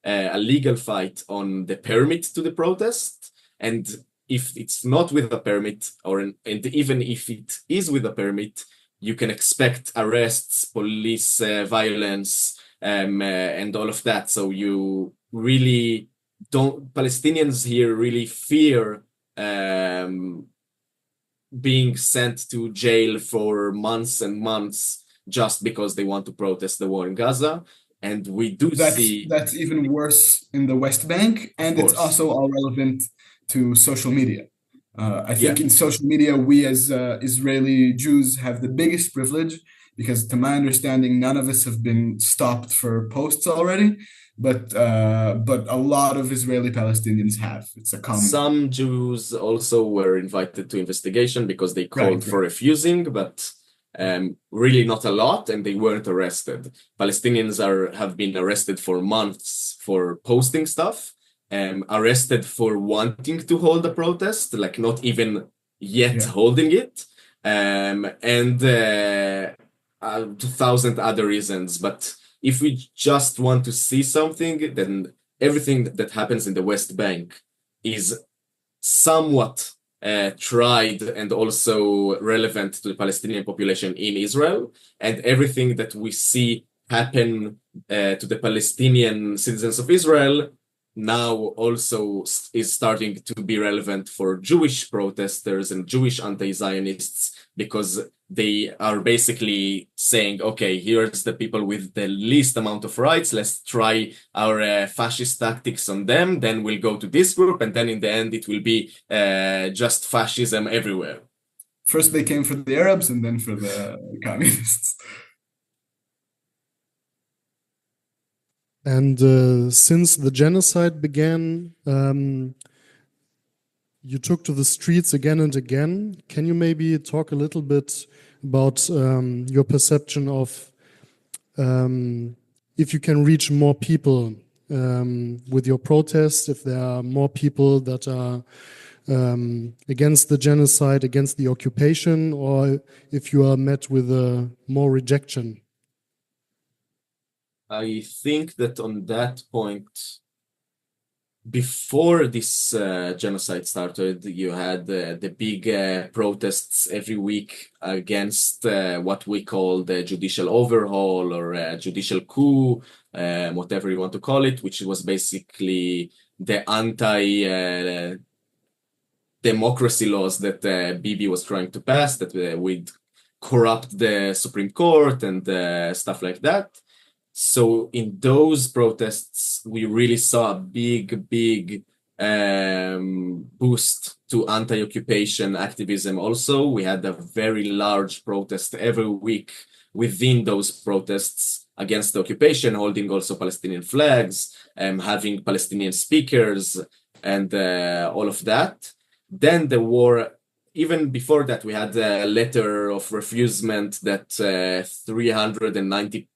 a legal fight on the permit to the protest. And if it's not with a permit, and even if it is with a permit, you can expect arrests, police violence, and all of that. So you really Palestinians here really fear being sent to jail for months and months just because they want to protest the war in Gaza. And we do see that's even worse in the West Bank, and it's also all relevant to social media. I think in social media, we as Israeli Jews have the biggest privilege because, to my understanding, none of us have been stopped for posts already, but a lot of Israeli Palestinians have. It's a common. Some Jews also were invited to investigation because they called for refusing, but really not a lot, and they weren't arrested. Palestinians have been arrested for months for posting stuff. Arrested for wanting to hold a protest, like not even yet holding it, and 2,000 other reasons. But if we just want to see something, then everything that happens in the West Bank is somewhat tried and also relevant to the Palestinian population in Israel, and everything that we see happen to the Palestinian citizens of Israel now also is starting to be relevant for Jewish protesters and Jewish anti-Zionists, because they are basically saying, okay, here's the people with the least amount of rights, let's try our fascist tactics on them, then we'll go to this group, and then in the end it will be just fascism everywhere. First they came for the Arabs and then for the communists. And since the genocide began, you took to the streets again and again. Can you maybe talk a little bit about your perception of if you can reach more people with your protest, if there are more people that are against the genocide, against the occupation, or if you are met with more rejection? I think that on that point, before this genocide started, you had the big protests every week against what we call the judicial overhaul or judicial coup, whatever you want to call it, which was basically the anti-democracy laws that Bibi was trying to pass, that would corrupt the Supreme Court and stuff like that. So in those protests, we really saw a big boost to anti-occupation activism. Also, we had a very large protest every week within those protests against the occupation, holding also Palestinian flags, having Palestinian speakers, and all of that. Then the war. Even before that, we had a letter of refusement that 390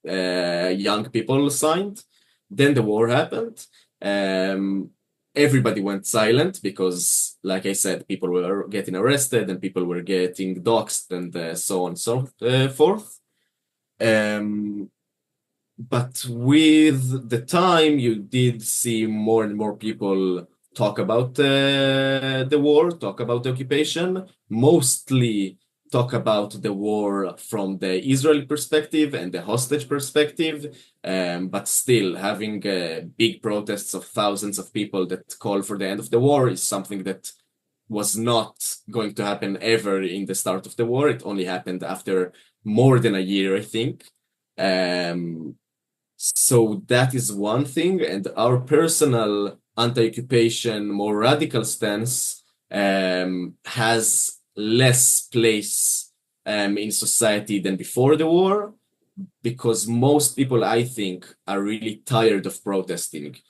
young people signed. Then the war happened. Everybody went silent because, like I said, people were getting arrested and people were getting doxxed and so on and so forth. But with the time, you did see more and more people talk about the war, talk about the occupation, mostly talk about the war from the Israeli perspective and the hostage perspective, but still having big protests of thousands of people that call for the end of the war is something that was not going to happen ever in the start of the war. It only happened after more than a year, I think. So that is one thing, and our personal anti-occupation, more radical stance has less place in society than before the war, because most people, I think, are really tired of protesting.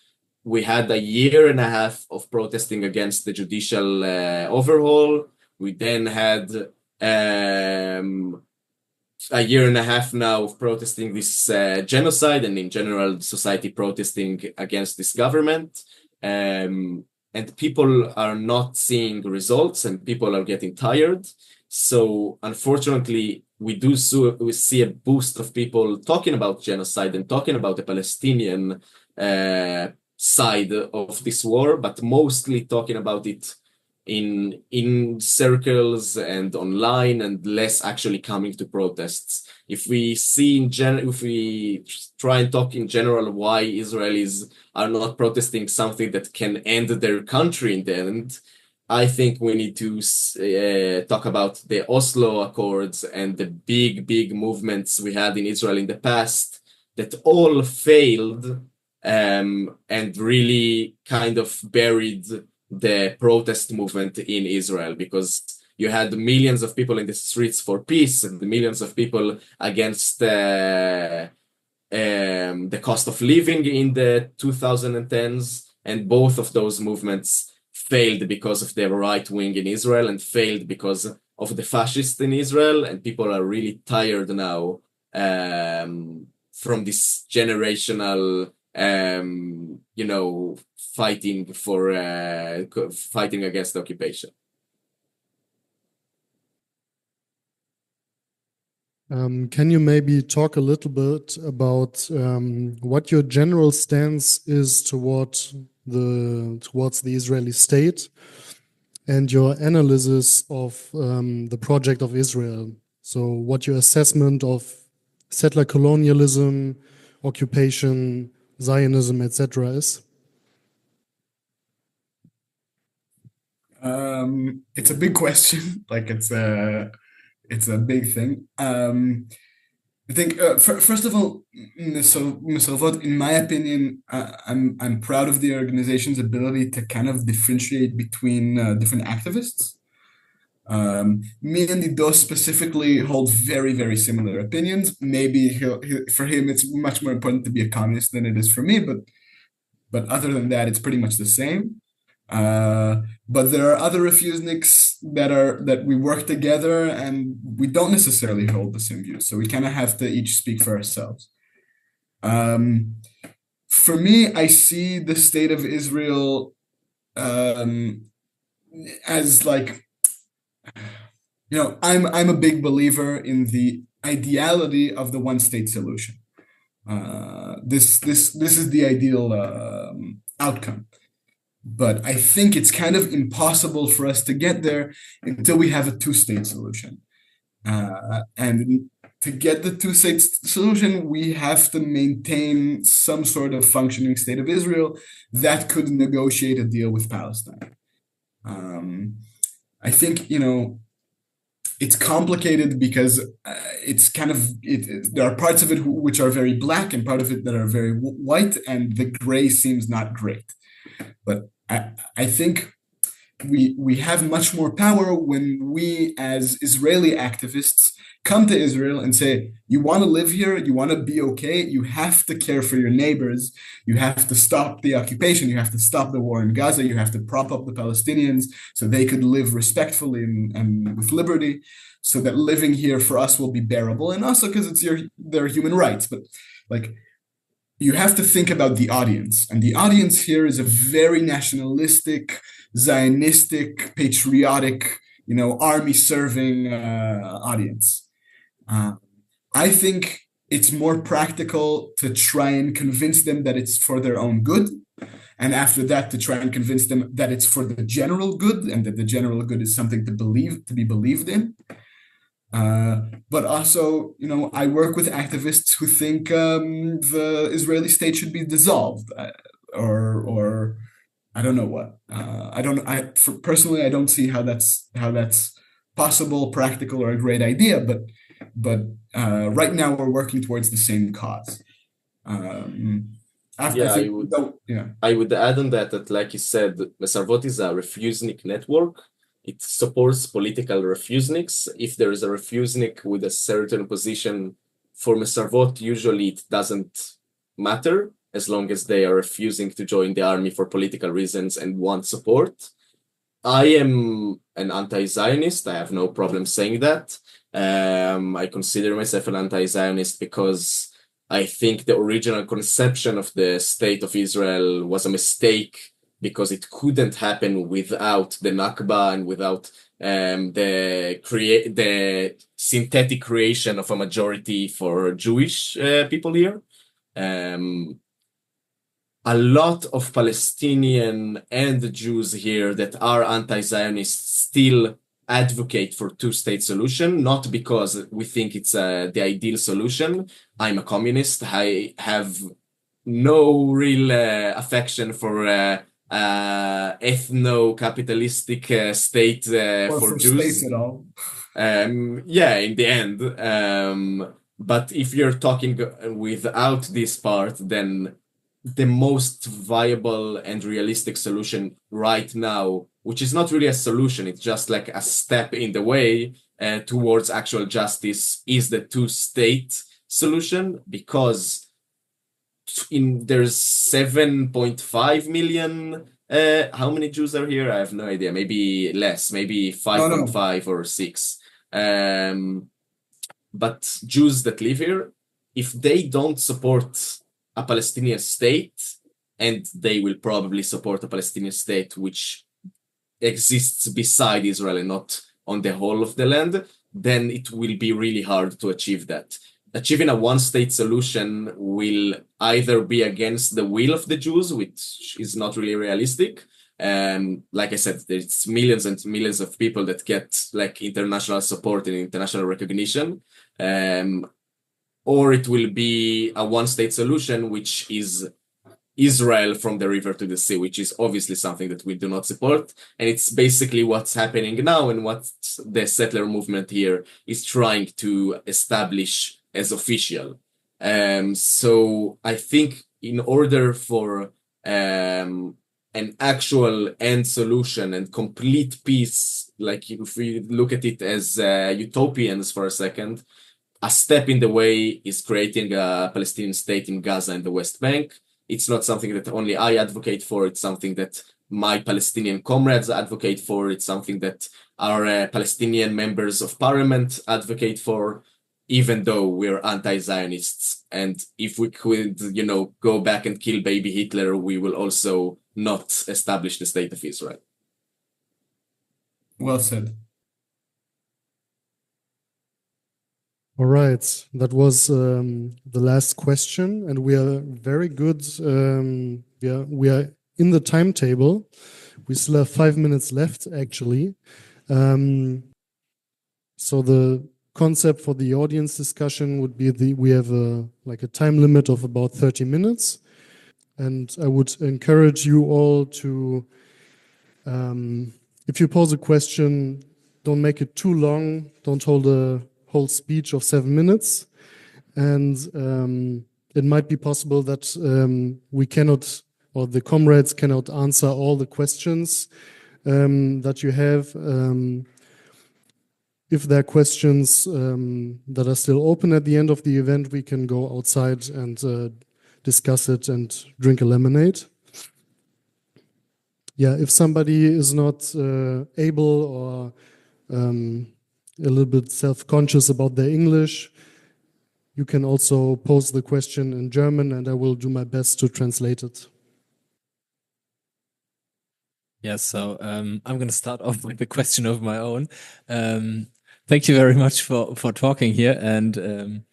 We had a year and a half of protesting against the judicial overhaul. We then had a year and a half now of protesting this genocide, and in general, society protesting against this government. And people are not seeing results, and people are getting tired. So unfortunately, we see a boost of people talking about genocide and talking about the Palestinian side of this war, but mostly talking about it in circles and online, and less actually coming to protests. If we try and talk in general why Israelis are not protesting something that can end their country in the end, I think we need to talk about the Oslo Accords and the big movements we had in Israel in the past that all failed, and really kind of buried the protest movement in Israel, because you had millions of people in the streets for peace and millions of people against the cost of living in the 2010s, and both of those movements failed because of the right wing in Israel and failed because of the fascists in Israel, and people are really tired now from this generational fighting against the occupation. Can you maybe talk a little bit about what your general stance is towards the Israeli state and your analysis of the project of Israel? So what your assessment of settler colonialism, occupation, Zionism, etc. is? It's a big question. Like it's a big thing. I think first of all, Mesarvot, in my opinion, I'm proud of the organization's ability to kind of differentiate between different activists. Me and Ido specifically hold very similar opinions. Maybe for him it's much more important to be a communist than it is for me, but other than that, it's pretty much the same. But there are other Refuseniks that we work together, and we don't necessarily hold the same views. So we kind of have to each speak for ourselves. For me, I see the state of Israel as like, I'm a big believer in the ideality of the one-state solution. This is the ideal outcome. But I think it's kind of impossible for us to get there until we have a two-state solution. And to get the two-state solution, we have to maintain some sort of functioning state of Israel that could negotiate a deal with Palestine. I think, it's complicated because it's kind of, there are parts of it which are very black and part of it that are very white, and the gray seems not great. But I think we have much more power when we, as Israeli activists, come to Israel and say, you want to live here, you want to be okay, you have to care for your neighbors, you have to stop the occupation, you have to stop the war in Gaza, you have to prop up the Palestinians so they could live respectfully and with liberty, so that living here for us will be bearable, and also because it's their human rights. But like, you have to think about the audience, and the audience here is a very nationalistic, Zionistic, patriotic, army-serving audience. I think it's more practical to try and convince them that it's for their own good, and after that to try and convince them that it's for the general good, and that the general good is something to be believed in. But also, I work with activists who think the Israeli state should be dissolved, or I don't know what. Personally, I don't see how that's possible, practical, or a great idea. But right now we're working towards the same cause. I would add on that, like you said, Mesarvot is a Refusenik network. It supports political Refuseniks. If there is a Refusenik with a certain position for Mesarvot, usually it doesn't matter as long as they are refusing to join the army for political reasons and want support. I am an anti-Zionist. I have no problem saying that. I consider myself an anti-Zionist because I think the original conception of the state of Israel was a mistake, because it couldn't happen without the Nakba and without the synthetic creation of a majority for Jewish people here. a lot of Palestinian and Jews here that are anti-Zionist still advocate for two-state solution, not because we think it's the ideal solution. I'm a communist. I have no real affection for ethno-capitalistic state Or for for Jews. states at all. Yeah, in the end. But if you're talking without this part, then the most viable and realistic solution right now, which is not really a solution, it's just like a step in the way towards actual justice, is the two-state solution, because there's 7.5 million. How many Jews are here? I have no idea. Maybe less, maybe 5.5 or 6. But Jews that live here, if they don't support a Palestinian state, and they will probably support a Palestinian state which exists beside Israel and not on the whole of the land, then it will be really hard to achieve that. Achieving a one-state solution will either be against the will of the Jews, which is not really realistic. Like I said, there's millions and millions of people that get like international support and international recognition. Or it will be a one-state solution, which is Israel from the river to the sea, which is obviously something that we do not support. And it's basically what's happening now and what the settler movement here is trying to establish as official. So I think in order for an actual end solution and complete peace, like if we look at it as utopians for a second, a step in the way is creating a Palestinian state in Gaza and the West Bank. It's not something that only I advocate for. It's something that my Palestinian comrades advocate for. It's something that our Palestinian members of parliament advocate for, even though we're anti-Zionists. And if we could, go back and kill baby Hitler, we will also not establish the state of Israel. Well said. All right, that was the last question, and we are very good. We are in the timetable. We still have 5 minutes left, actually. So the concept for the audience discussion would be we have a time limit of about 30 minutes, and I would encourage you all to, if you pose a question, don't make it too long. Don't hold a whole speech of 7 minutes, and it might be possible that we cannot, or the comrades cannot answer all the questions that you have. If there are questions that are still open at the end of the event, we can go outside and discuss it and drink a lemonade. Yeah, if somebody is not able or a little bit self-conscious about their English, you can also pose the question in German, and I will do my best to translate it. Yeah, so I'm going to start off with a question of my own. Thank you very much for talking here. And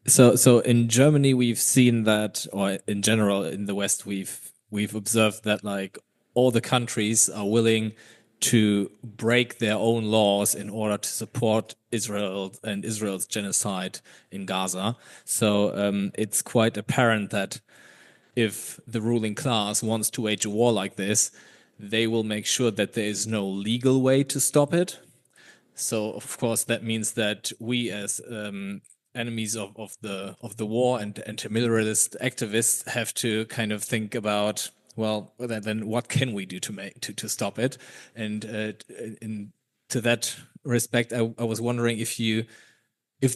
so in Germany, we've seen that, or in general in the West, we've observed that like all the countries are willing to break their own laws in order to support Israel and Israel's genocide in Gaza. So it's quite apparent that if the ruling class wants to wage a war like this, they will make sure that there is no legal way to stop it. So of course that means that we as enemies of the war and anti-militarist activists have to kind of think about, well, then what can we do to stop it? And to that respect, I was wondering if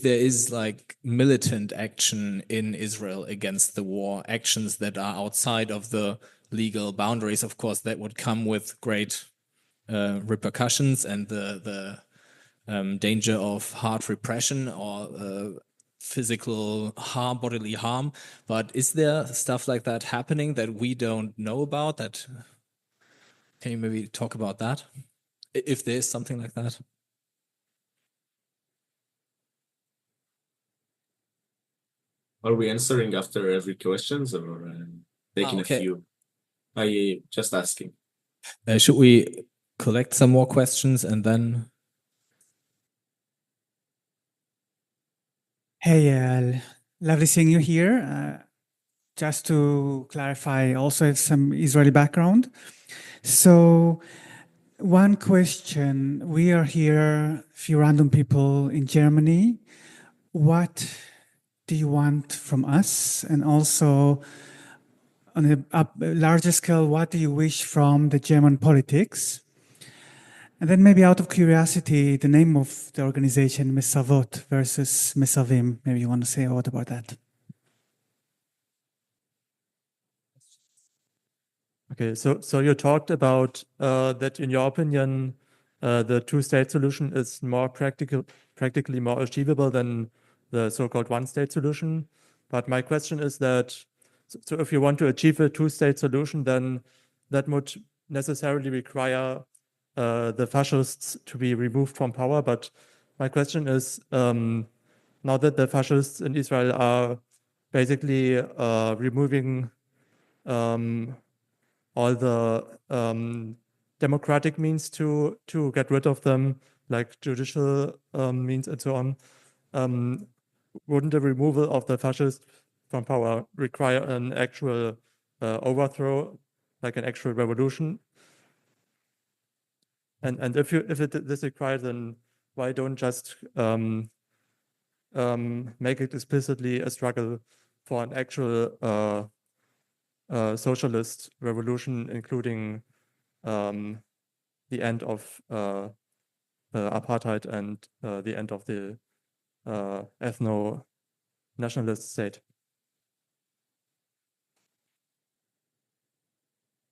there is like militant action in Israel against the war, actions that are outside of the legal boundaries. Of course, that would come with great repercussions and the danger of hard repression or physical harm, bodily harm. But is there stuff like that happening that we don't know about? Can you maybe talk about that, if there is something like that? Are we answering after every questions or? taking okay. a few. I just asking. Should we collect some more questions and then? Hey, lovely seeing you here. Just to clarify, also have some Israeli background. So one question, we are here, a few random people in Germany. What do you want from us? And also on a larger scale, what do you wish from the German politics? And then maybe out of curiosity, the name of the organization, Mesarvot versus Mesarvim. Maybe you want to say a word about that. Okay, so you talked about that in your opinion, the two-state solution is more practically more achievable than the so-called one-state solution. But my question is that, so if you want to achieve a two-state solution, then that would necessarily require the fascists to be removed from power. But my question is, now that the fascists in Israel are basically removing all the democratic means to get rid of them, like judicial means and so on, wouldn't the removal of the fascists from power require an actual overthrow, like an actual revolution? And if this requires, then why don't just make it explicitly a struggle for an actual socialist revolution, including the end of apartheid and the end of the ethno-nationalist state?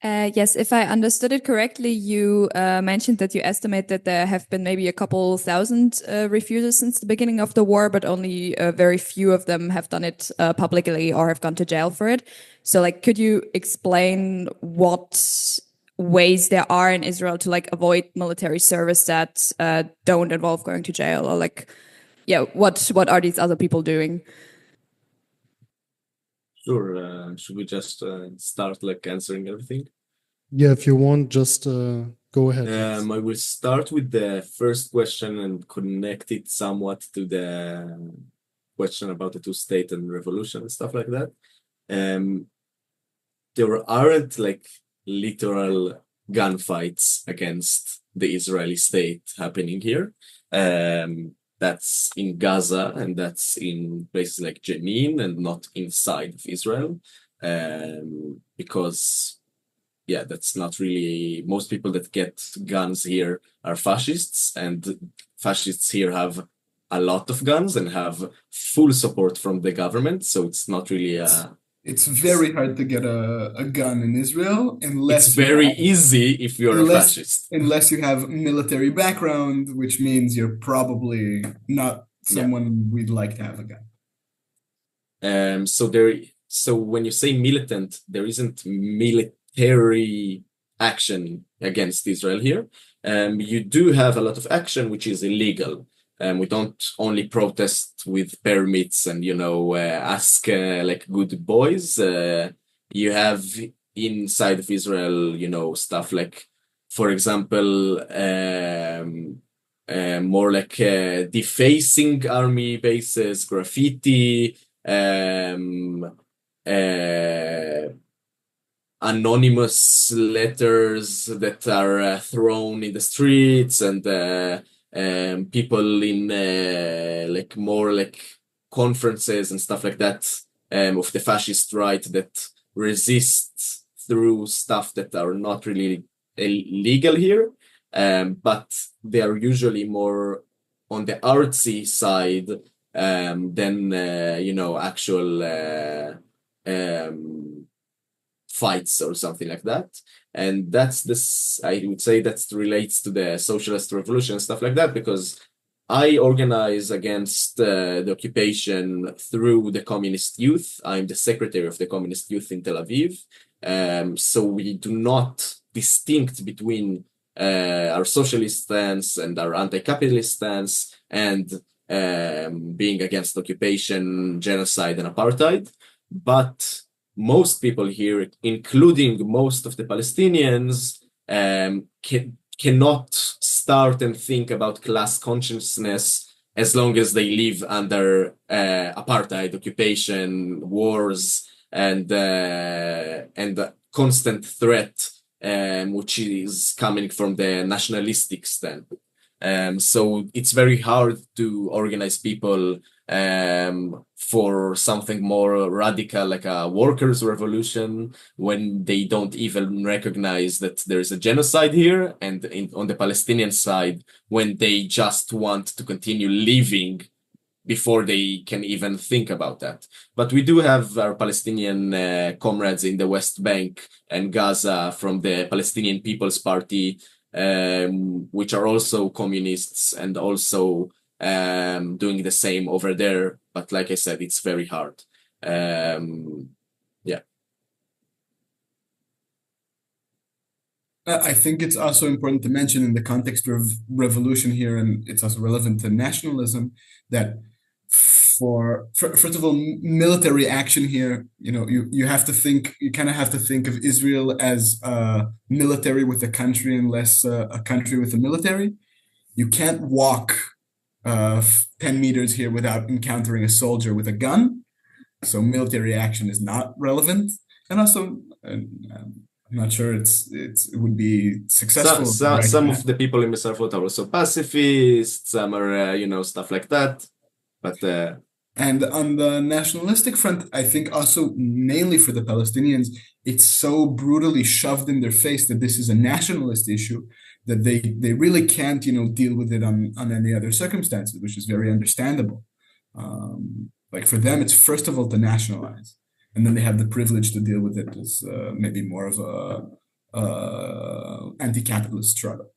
Yes, if I understood it correctly, you mentioned that you estimate that there have been maybe a couple thousand refusers since the beginning of the war, but only very few of them have done it publicly or have gone to jail for it. So, like, could you explain what ways there are in Israel to like avoid military service that don't involve going to jail, or like, yeah, what are these other people doing? Sure. Should we just start like answering everything? Yeah, if you want, just go ahead. Yes. I will start with the first question and connect it somewhat to the question about the two-state and revolution and stuff like that. There aren't like literal gunfights against the Israeli state happening here. That's in Gaza and that's in places like Jenin and not inside of Israel. Because, yeah, that's not really, most people that get guns here are fascists, and fascists here have a lot of guns and have full support from the government. So it's not really It's very hard to get a gun in Israel unless it's very easy if you're a fascist. Unless you have military background, which means you're probably not someone we'd like to have a gun. So when you say militant, there isn't military action against Israel here. You do have a lot of action which is illegal. We don't only protest with permits and, ask like good boys. You have inside of Israel, stuff like, for example, more like defacing army bases, graffiti, anonymous letters that are thrown in the streets, and people in like more like conferences and stuff like that of the fascist right that resist through stuff that are not really illegal here, but they are usually more on the artsy side than actual fights or something like that. And that's this, I would say that relates to the socialist revolution and stuff like that, because I organize against the occupation through the communist youth. I'm the secretary of the communist youth in Tel Aviv. So we do not distinct between our socialist stance and our anti-capitalist stance and being against occupation, genocide, and apartheid. But most people here, including most of the Palestinians, cannot start and think about class consciousness as long as they live under apartheid, occupation, wars, and the constant threat, which is coming from the nationalistic stand. So it's very hard to organize people for something more radical, like a workers' revolution, when they don't even recognize that there's a genocide here, and on the Palestinian side, when they just want to continue living before they can even think about that. But we do have our Palestinian comrades in the West Bank and Gaza from the Palestinian People's Party, which are also communists and also doing the same over there. But like I said, it's very hard. Yeah. I think it's also important to mention in the context of revolution here, and it's also relevant to nationalism, that first of all, military action here, you have to think, you kind of have to think of Israel as a military with a country and less a country with a military. You can't walk 10 meters here without encountering a soldier with a gun. So military action is not relevant. And also, I'm not sure it would be successful. Some of the people in Mesarvot are also pacifists, some are, stuff like that. But and on the nationalistic front, I think also mainly for the Palestinians, it's so brutally shoved in their face that this is a nationalist issue that they really can't, deal with it on any other circumstances, which is very understandable. Like for them, it's first of all to nationalize, and then they have the privilege to deal with it as maybe more of a anti-capitalist struggle.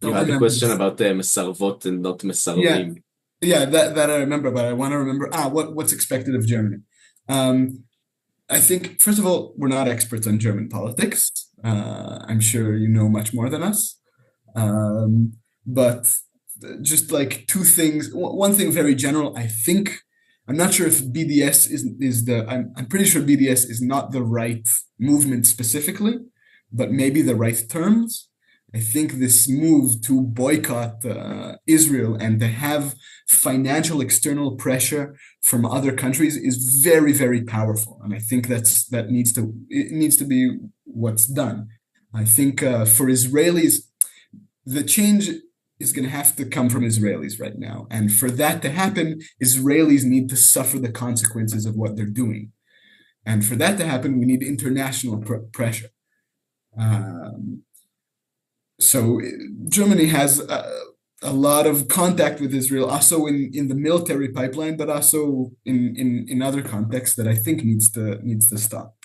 You had a question about Mesarvot and not Mesarvim. Yeah, that I remember, but I want to remember what's expected of Germany. I think, first of all, we're not experts on German politics. I'm sure you know much more than us. But just like two things, one thing very general, I think, I'm not sure if BDS I'm pretty sure BDS is not the right movement specifically, but maybe the right terms. I think this move to boycott Israel and to have financial external pressure from other countries is very, very powerful, and I think it needs to be what's done. I think for Israelis, the change is going to have to come from Israelis right now, and for that to happen, Israelis need to suffer the consequences of what they're doing, and for that to happen, we need international pressure. So Germany has a lot of contact with Israel, also in the military pipeline, but also in other contexts that I think needs to stop.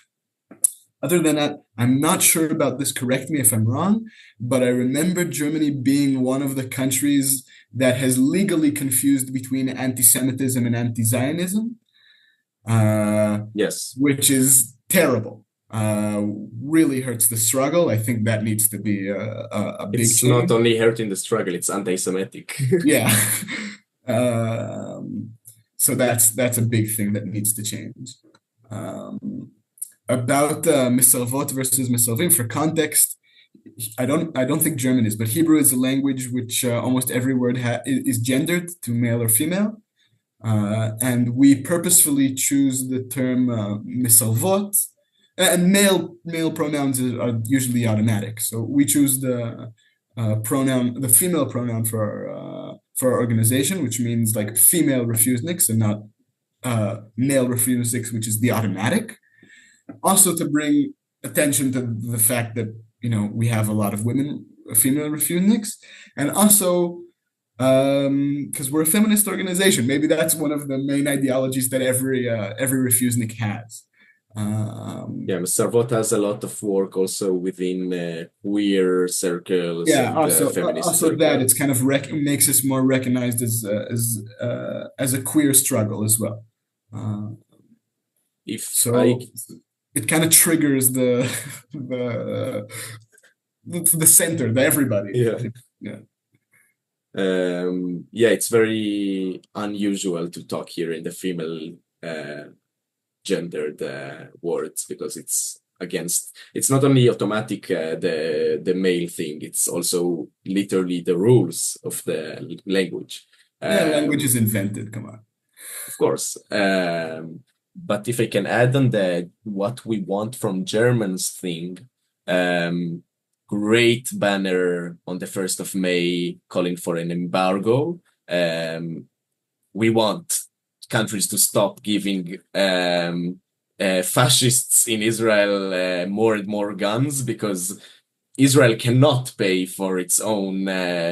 Other than that, I'm not sure about this, correct me if I'm wrong, but I remember Germany being one of the countries that has legally confused between anti-Semitism and anti-Zionism. Yes. Which is terrible. Really hurts the struggle. I think that needs to be a big It's change. not only hurting the struggle, it's anti-Semitic. Yeah. So that's a big thing that needs to change. About Mesarvot versus Mesarvim, for context, I don't think German is, but Hebrew is a language which almost every word is gendered to male or female. And we purposefully choose the term Mesarvot, and male pronouns are usually automatic. So we choose the female pronoun for our organization, which means like female Refuseniks and not male Refuseniks, which is the automatic. Also to bring attention to the fact that we have a lot of female Refuseniks, and also because we're a feminist organization. Maybe that's one of the main ideologies that every Refusenik has. Mesarvot has a lot of work also within queer circles. Yeah, and feminist also circles. that it's kind of makes us more recognized as a queer struggle as well. It kind of triggers the center, the everybody. Yeah. Yeah. Yeah, it's very unusual to talk here in the female gendered words, because it's not only automatic the male thing, it's also literally the rules of the language. Yeah, language is invented, come on. Of course. But if I can add on the what we want from Germans thing, great banner on the 1st of May calling for an embargo. We want countries to stop giving fascists in Israel more and more guns, because Israel cannot pay for its own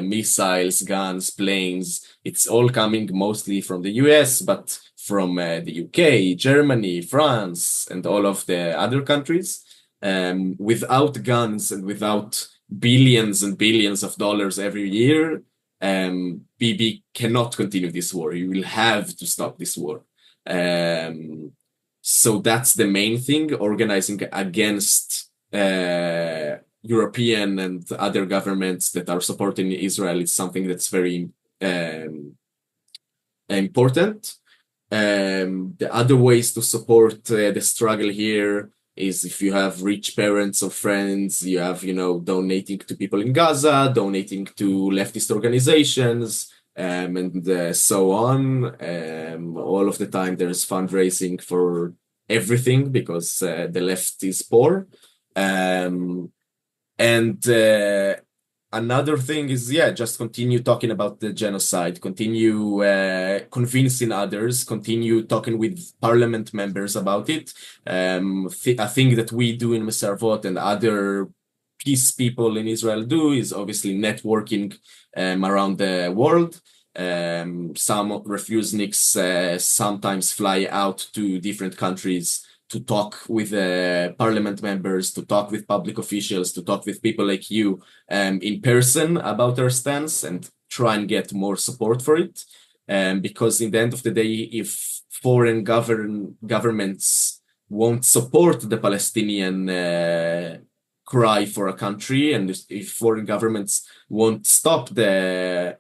missiles, guns, planes. It's all coming mostly from the US, but from the UK, Germany, France, and all of the other countries. Without guns and without billions and billions of dollars every year, Bibi cannot continue this war. He will have to stop this war. So that's the main thing. Organizing against European and other governments that are supporting Israel is something that's very important. The other ways to support the struggle here is if you have rich parents or friends, you have, donating to people in Gaza, donating to leftist organizations, and so on. All of the time there's fundraising for everything, because the left is poor. Another thing is, just continue talking about the genocide, continue convincing others, continue talking with parliament members about it. A thing that we do in Mesarvot and other peace people in Israel do is obviously networking around the world. Some Refuseniks sometimes fly out to different countries to talk with parliament members, to talk with public officials, to talk with people like you in person about our stance and try and get more support for it. Because in the end of the day, if foreign governments won't support the Palestinian cry for a country, and if foreign governments won't stop the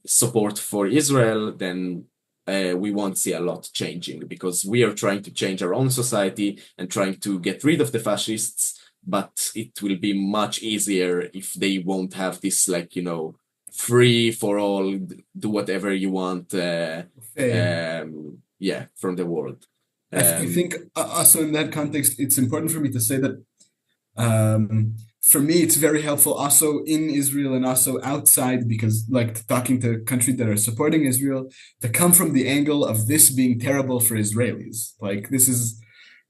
support for Israel, then we won't see a lot changing, because we are trying to change our own society and trying to get rid of the fascists, but it will be much easier if they won't have this, free for all, do whatever you want, from the world. I think also in that context, it's important for me to say that for me, it's very helpful also in Israel and also outside, because talking to countries that are supporting Israel, to come from the angle of this being terrible for Israelis.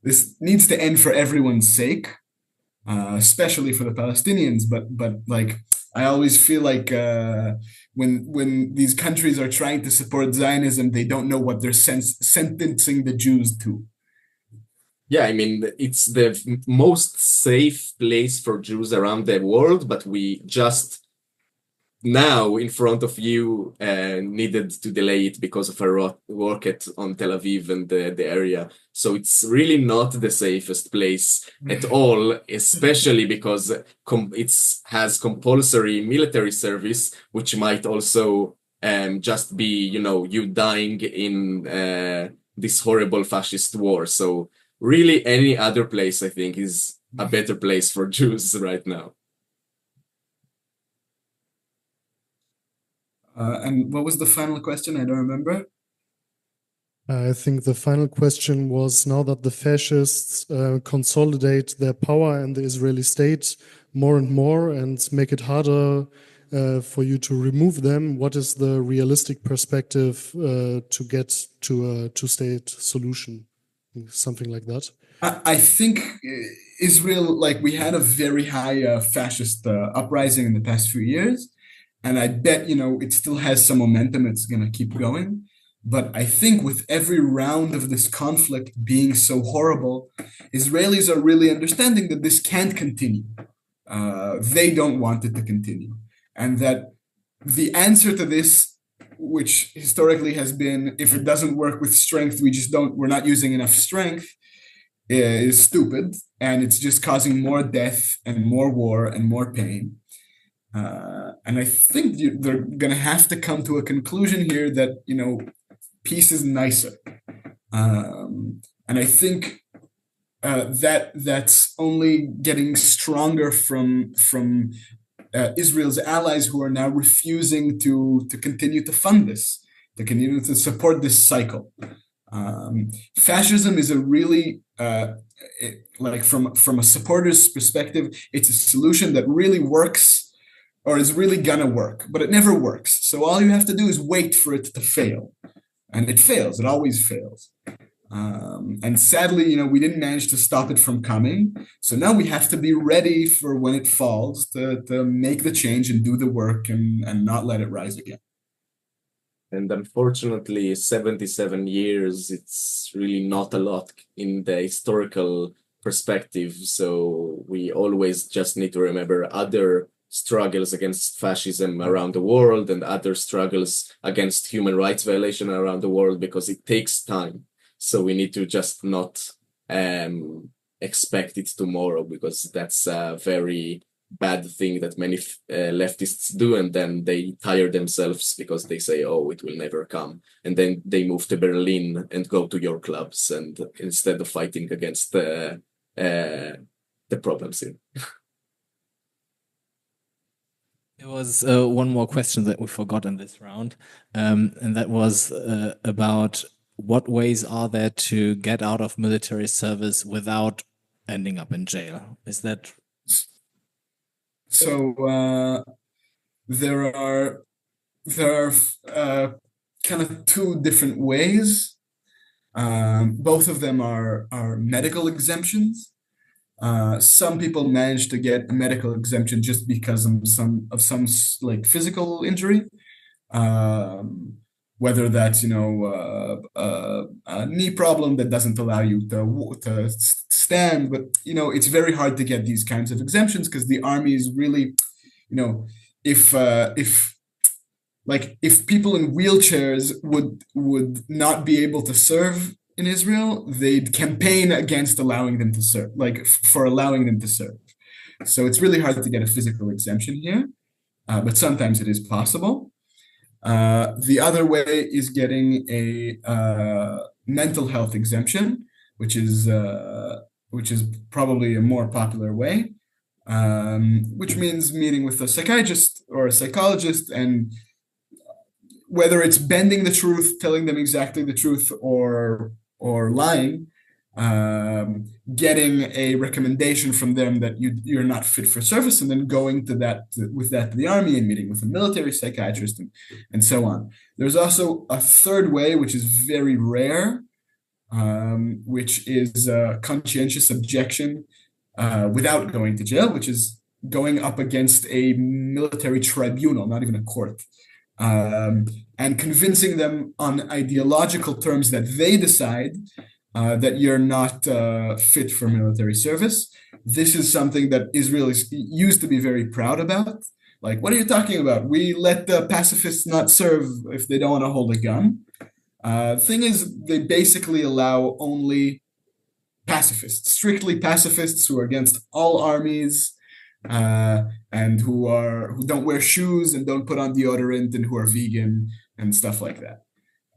This needs to end for everyone's sake, especially for the Palestinians. But I always feel like when these countries are trying to support Zionism, they don't know what they're sentencing the Jews to. Yeah, I mean, it's the most safe place for Jews around the world, but we just now in front of you needed to delay it because of a rocket on Tel Aviv and the area. So it's really not the safest place at all, especially because it has compulsory military service, which might also just be, you dying in this horrible fascist war. So really, any other place, I think, is a better place for Jews right now. And what was the final question? I don't remember. I think the final question was, now that the fascists consolidate their power in the Israeli state more and more and make it harder for you to remove them, what is the realistic perspective to get to a two-state solution? Something like that. I think Israel, we had a very high fascist uprising in the past few years, and I bet it still has some momentum. It's going to keep going, but I think with every round of this conflict being so horrible, Israelis are really understanding that this can't continue. They don't want it to continue, and that the answer to this, which historically has been, if it doesn't work with strength, we're not using enough strength, is stupid. And it's just causing more death and more war and more pain. And I think they're going to have to come to a conclusion here that, peace is nicer. And I think that's only getting stronger from Israel's allies, who are now refusing to continue to fund this, to continue to support this cycle. Fascism is a really, from a supporter's perspective, it's a solution that really works, or is really gonna work, but it never works. So all you have to do is wait for it to fail. And it fails, it always fails. And sadly, we didn't manage to stop it from coming. So now we have to be ready for when it falls to make the change and do the work and not let it rise again. And unfortunately, 77 years, it's really not a lot in the historical perspective. So we always just need to remember other struggles against fascism around the world and other struggles against human rights violation around the world, because it takes time. So we need to just not expect it tomorrow, because that's a very bad thing that many leftists do, and then they tire themselves because they say, oh, it will never come, and then they move to Berlin and go to your clubs, and instead of fighting against the problems here. There was one more question that we forgot in this round, and that was about what ways are there to get out of military service without ending up in jail? Is that... So there are kind of two different ways. Both of them are medical exemptions. Some people manage to get a medical exemption just because of some like physical injury, whether that's a knee problem that doesn't allow you to stand. But it's very hard to get these kinds of exemptions, because the army is really, if people in wheelchairs would not be able to serve in Israel, they'd campaign against allowing them to serve, for allowing them to serve. So it's really hard to get a physical exemption here, but sometimes it is possible. The other way is getting a mental health exemption, which is probably a more popular way, which means meeting with a psychiatrist or a psychologist, and whether it's bending the truth, telling them exactly the truth, or lying, getting a recommendation from them that you're not fit for service, and then going to the army and meeting with a military psychiatrist and so on. There's also a third way, which is very rare, which is conscientious objection without going to jail, which is going up against a military tribunal, not even a court, and convincing them on ideological terms that they decide that you're not fit for military service. This is something that Israel used to be very proud about. Like, what are you talking about? We let the pacifists not serve if they don't want to hold a gun. Thing is, they basically allow only pacifists, strictly pacifists, who are against all armies, and who don't wear shoes and don't put on deodorant, and who are vegan and stuff like that,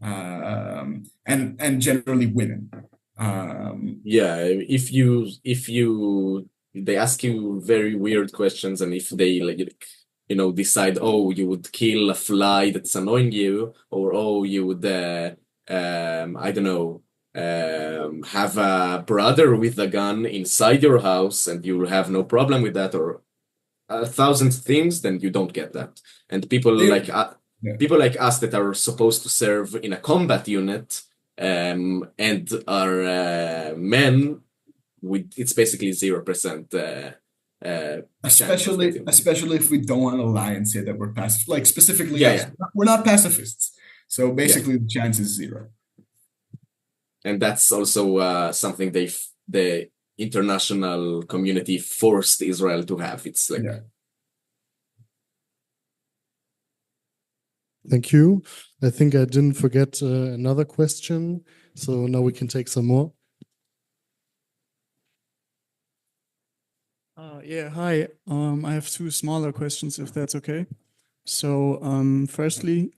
and generally women. If they ask you very weird questions, and if they decide, oh, you would kill a fly that's annoying you, or oh, you would I don't know, have a brother with a gun inside your house and you will have no problem with that, or 1,000 things, then you don't get that. And people people like us that are supposed to serve in a combat unit and are men, it's basically 0%. Especially if we don't want to lie and say that we're pacifist, like specifically, we're not pacifists. So basically, the chance is 0. And that's also something the international community forced Israel to have. It's like. Yeah. Thank you. I think I didn't forget another question. So now we can take some more. Yeah, hi. I have two smaller questions, if that's okay. So, firstly,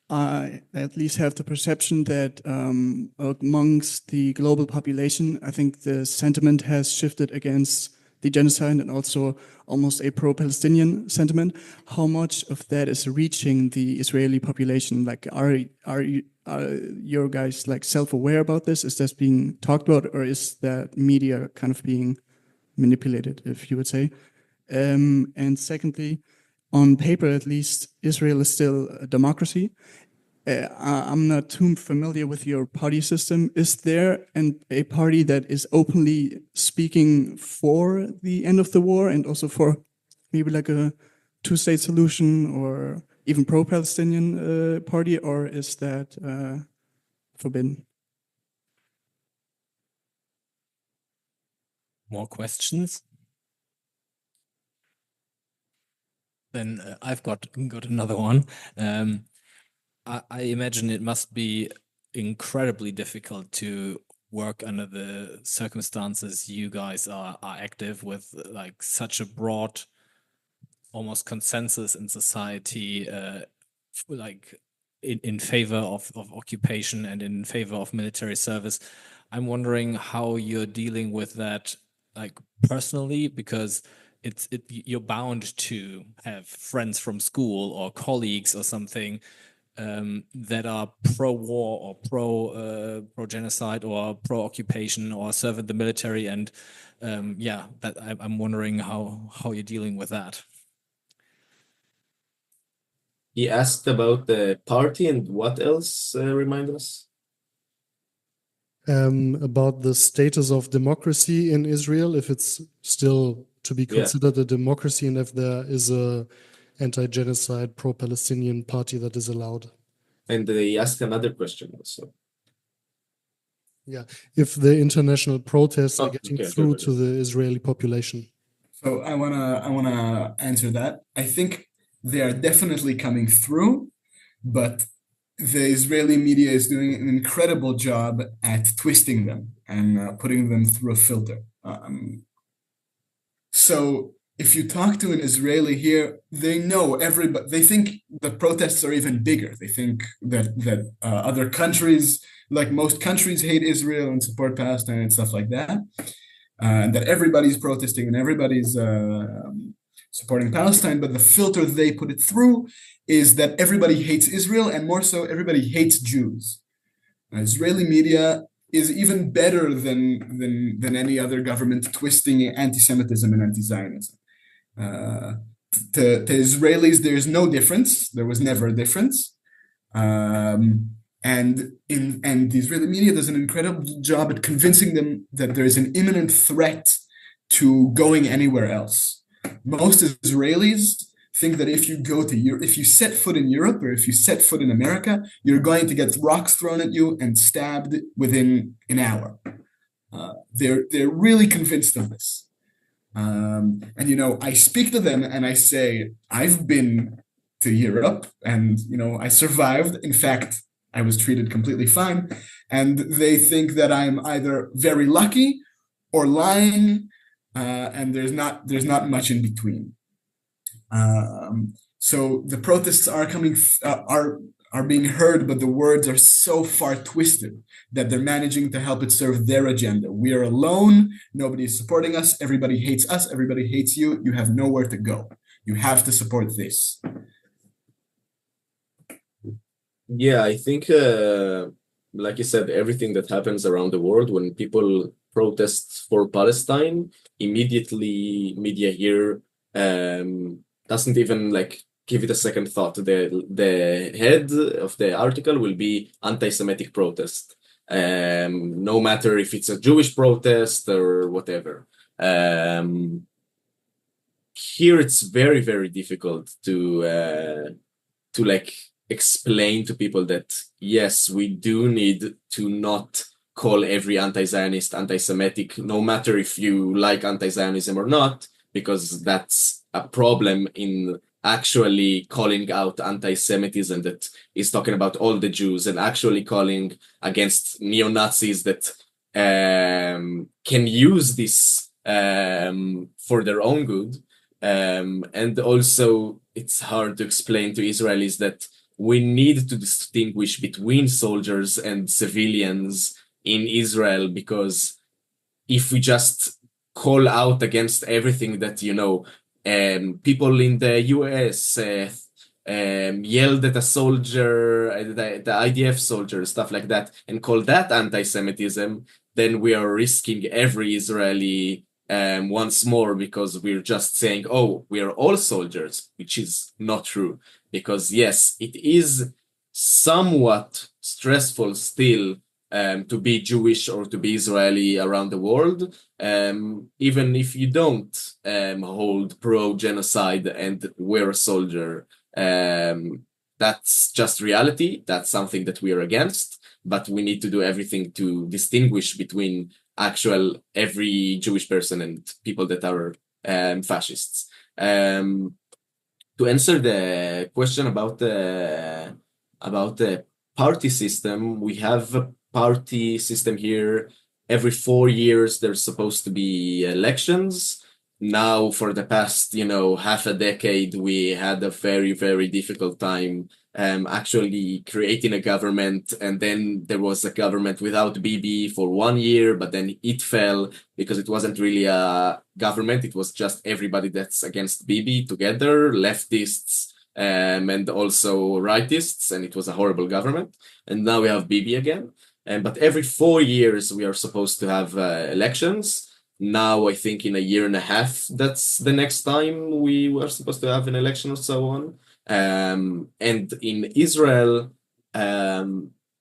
I at least have the perception that amongst the global population, I think the sentiment has shifted against the genocide and also almost a pro-Palestinian sentiment. How much of that is reaching the Israeli population? Like, are your guys like self-aware about this? Is this being talked about, or is that media kind of being manipulated, if you would say? And secondly, on paper at least, Israel is still a democracy. I'm not too familiar with your party system. Is there a party that is openly speaking for the end of the war and also for maybe like a two-state solution or even pro-Palestinian party, or is that forbidden? More questions? Then I've got another one. I imagine it must be incredibly difficult to work under the circumstances you guys are active with, like such a broad, almost consensus in society, like in favor of occupation and in favor of military service. I'm wondering how you're dealing with that, like personally, because you're bound to have friends from school or colleagues or something that are pro-war or pro-genocide or pro-occupation or serve in the military, and yeah, that I'm wondering how you're dealing with that. He asked about the party and what else, remind us? About the status of democracy in Israel, if it's still to be considered a democracy, and if there is a anti-genocide pro-Palestinian party that is allowed. And they asked another question also. Yeah, if the international protests are getting through to the Israeli population. So I wanna answer that. I think they are definitely coming through, but the Israeli media is doing an incredible job at twisting them and putting them through a filter. So if you talk to an Israeli here, they know everybody. They think the protests are even bigger. They think that other countries, like most countries, hate Israel and support Palestine and stuff like that, and that everybody's protesting and everybody's supporting Palestine. But the filter they put it through is that everybody hates Israel, and more so, everybody hates Jews. Israeli media is even better than any other government twisting anti-Semitism and anti-Zionism. To Israelis, there is no difference. There was never a difference. And the Israeli media does an incredible job at convincing them that there is an imminent threat to going anywhere else. Most Israelis think that if you go to Europe, if you set foot in Europe or if you set foot in America, you're going to get rocks thrown at you and stabbed within an hour. They're really convinced of this. And I speak to them and I say, I've been to Europe and I survived. In fact, I was treated completely fine. And they think that I'm either very lucky or lying, and there's not much in between. So the protests are coming, are being heard, but the words are so far twisted that they're managing to help it serve their agenda. We are alone. Nobody is supporting us. Everybody hates us. Everybody hates you. You have nowhere to go. You have to support this. Yeah, I think, like you said, everything that happens around the world, when people protest for Palestine, immediately media here doesn't even give it a second thought. The head of the article will be anti-Semitic protest, no matter if it's a Jewish protest or whatever. Here it's very, very difficult to explain to people that yes, we do need to not call every anti-Zionist anti-Semitic, no matter if you like anti-Zionism or not, because that's a problem in actually calling out anti-Semitism that is talking about all the Jews, and actually calling against neo-Nazis that can use this for their own good. And also, it's hard to explain to Israelis that we need to distinguish between soldiers and civilians in Israel, because if we just call out against everything that, people in the US yelled at a soldier, the IDF soldier, stuff like that, and call that anti-Semitism, then we are risking every Israeli once more, because we're just saying, oh, we are all soldiers, which is not true. Because yes, it is somewhat stressful still to be Jewish or to be Israeli around the world, even if you don't hold pro-genocide and we're a soldier. That's just reality. That's something that we are against, but we need to do everything to distinguish between every Jewish person and people that are fascists. To answer the question about the party system, we have a party system here. Every 4 years, there's supposed to be elections. Now, for the past, half a decade, we had a very, very difficult time actually creating a government. And then there was a government without Bibi for 1 year, but then it fell because it wasn't really a government. It was just everybody that's against Bibi together, leftists and also rightists, and it was a horrible government. And now we have Bibi again. But every 4 years, we are supposed to have elections. Now, I think in a year and a half, that's the next time we were supposed to have an election or so on. And in Israel,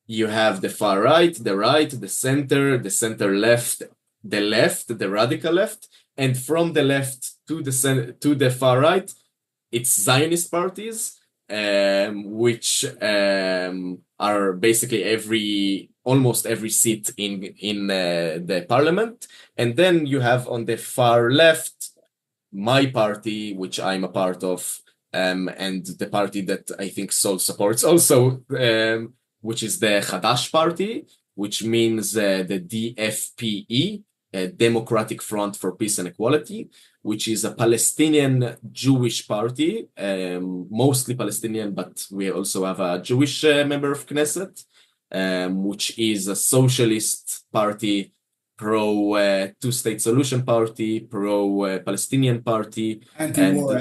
you have the far right, the center left, the radical left, and from the left to the far right, it's Zionist parties, which are basically almost every seat in the parliament. And then you have on the far left, my party, which I'm a part of, and the party that I think Sol supports also, which is the Hadash party, which means the DFPE, Democratic Front for Peace and Equality, which is a Palestinian Jewish party, mostly Palestinian, but we also have a Jewish member of Knesset, which is a socialist party, pro two-state solution party, pro Palestinian party, anti-war,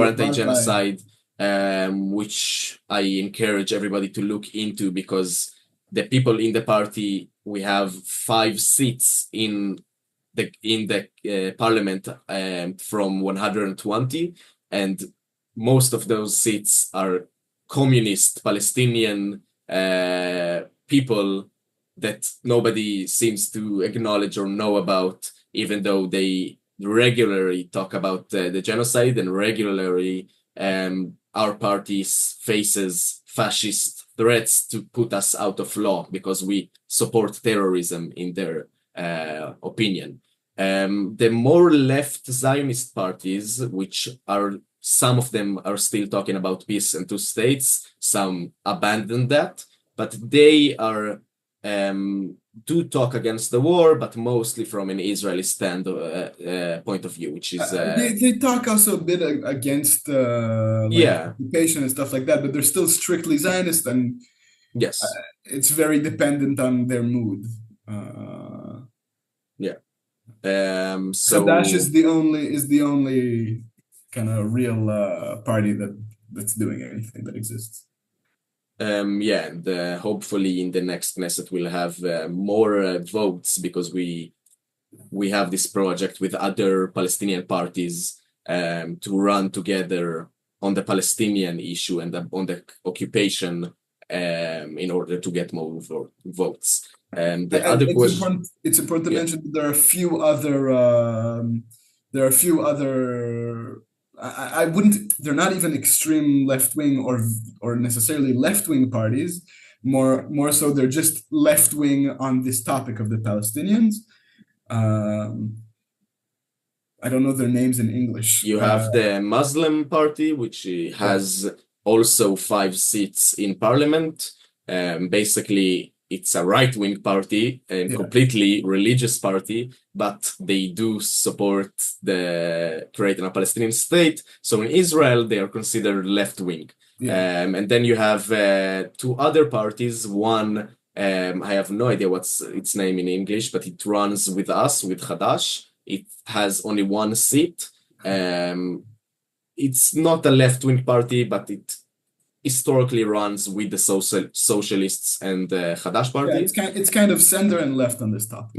anti-genocide, which I encourage everybody to look into, because the people in the party, we have 5 seats in the parliament from 120, and most of those seats are communist Palestinian people that nobody seems to acknowledge or know about, even though they regularly talk about the genocide, and regularly our party faces fascist threats to put us out of law because we support terrorism in their opinion. The more left Zionist parties, which are, some of them are still talking about peace and 2 states, some abandon that, but they are do talk against the war, but mostly from an Israeli point of view, which is they talk also a bit against occupation and stuff like that, but they're still strictly Zionist, and yes, it's very dependent on their mood. So Dash is the only kind of real party that's doing anything that exists. And hopefully in the next Knesset we'll have more votes, because we have this project with other Palestinian parties to run together on the Palestinian issue and on the occupation in order to get more votes. The other question, it's important to mention that there are a few other. I wouldn't. They're not even extreme left wing or necessarily left wing parties. More so, they're just left wing on this topic of the Palestinians. I don't know their names in English. You have the Muslim Party, which has also 5 seats in parliament. Basically, it's a right-wing party and completely religious party, but they do support the creating a Palestinian state. So in Israel, they are considered left-wing. And then you have two other parties. One, I have no idea what's its name in English, but it runs with us, with Hadash. It has only one seat. It's not a left-wing party, but it historically runs with the socialists and the Hadash party. It's kind of center and left on this topic.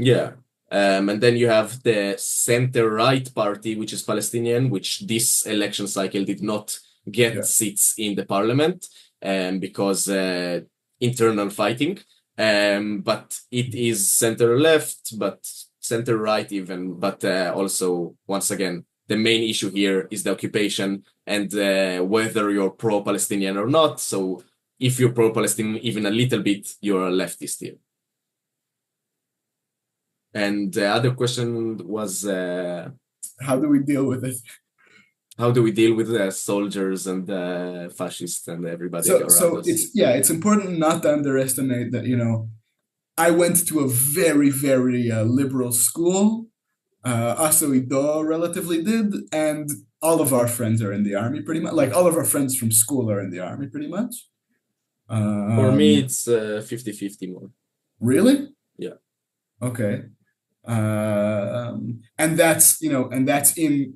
And then you have the center-right party, which is Palestinian, which this election cycle did not get seats in the parliament because internal fighting. But it is center-left, but center-right even. But also, once again, the main issue here is the occupation and whether you're pro-Palestinian or not. So if you're pro-Palestinian even a little bit, you're a leftist here. And the other question was... how do we deal with it? How do we deal with the soldiers and the fascists and everybody around us? It's important not to underestimate that, I went to a very, very liberal school. Also, Ido relatively did, and all of our friends are in the army pretty much. Like all of our friends from school are in the army pretty much. For me, it's 50-50 more. Really? Yeah. Okay. And that's in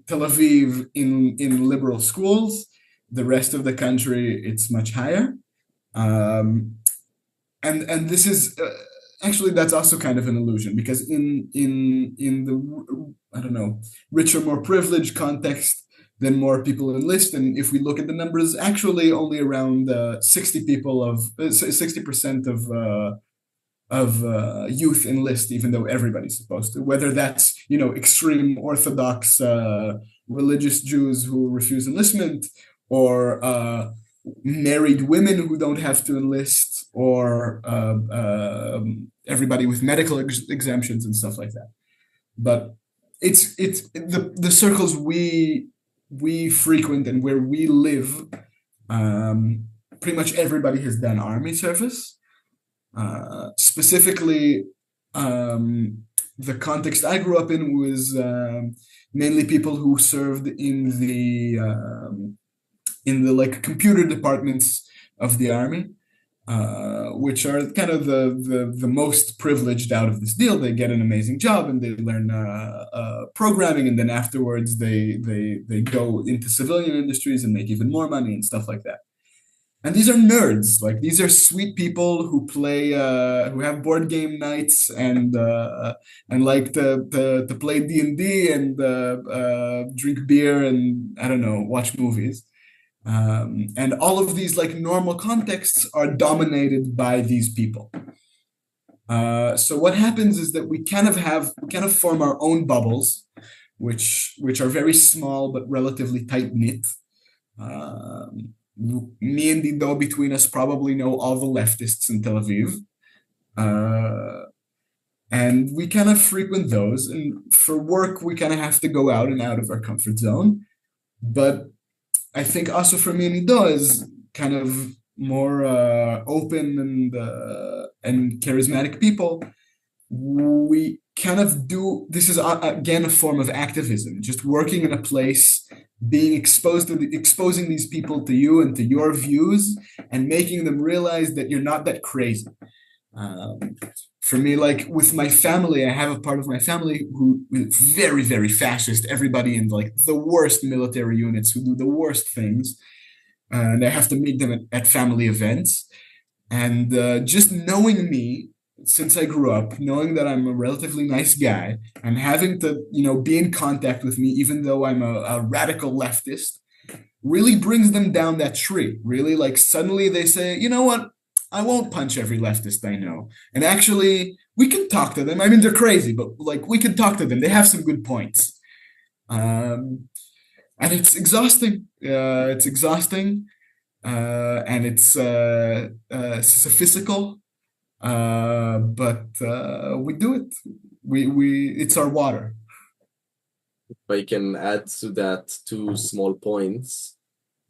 Tel Aviv in liberal schools. The rest of the country, it's much higher. And this is actually, that's also kind of an illusion, because in the, I don't know, richer, more privileged context, then more people enlist. And if we look at the numbers, actually only around 60% of youth enlist, even though everybody's supposed to, whether that's, extreme Orthodox religious Jews who refuse enlistment, or married women who don't have to enlist, or everybody with medical exemptions and stuff like that. But it's the circles we frequent and where we live, pretty much everybody has done army service. Specifically, the context I grew up in was mainly people who served in the like computer departments of the army, which are kind of the most privileged out of this deal. They get an amazing job and they learn programming, and then afterwards they go into civilian industries and make even more money and stuff like that. And these are nerds. Like, these are sweet people who play, who have board game nights and like to play D&D and drink beer and, I don't know, watch movies. And all of these like normal contexts are dominated by these people. So what happens is that we kind of form our own bubbles, which are very small but relatively tight knit. Me and Dido between us probably know all the leftists in Tel Aviv. And we kind of frequent those. And for work, we kind of have to go out and out of our comfort zone. But I think also for me and Dido is kind of more open and charismatic people. We kind of do, this is again a form of activism, just working in a place, being exposing these people to you and to your views, and making them realize that you're not that crazy. For me, like with my family, I have a part of my family who is very, very fascist, everybody in like the worst military units who do the worst things. And I have to meet them at family events. And just knowing me, since I grew up, knowing that I'm a relatively nice guy, and having to, be in contact with me, even though I'm a radical leftist, really brings them down that tree. Really, like suddenly they say, you know what? I won't punch every leftist I know. And actually, we can talk to them. I mean, they're crazy, but like we can talk to them. They have some good points. And it's exhausting. It's exhausting. And it's sophistical. But we do it. It's our water. If I can add to that 2 small points.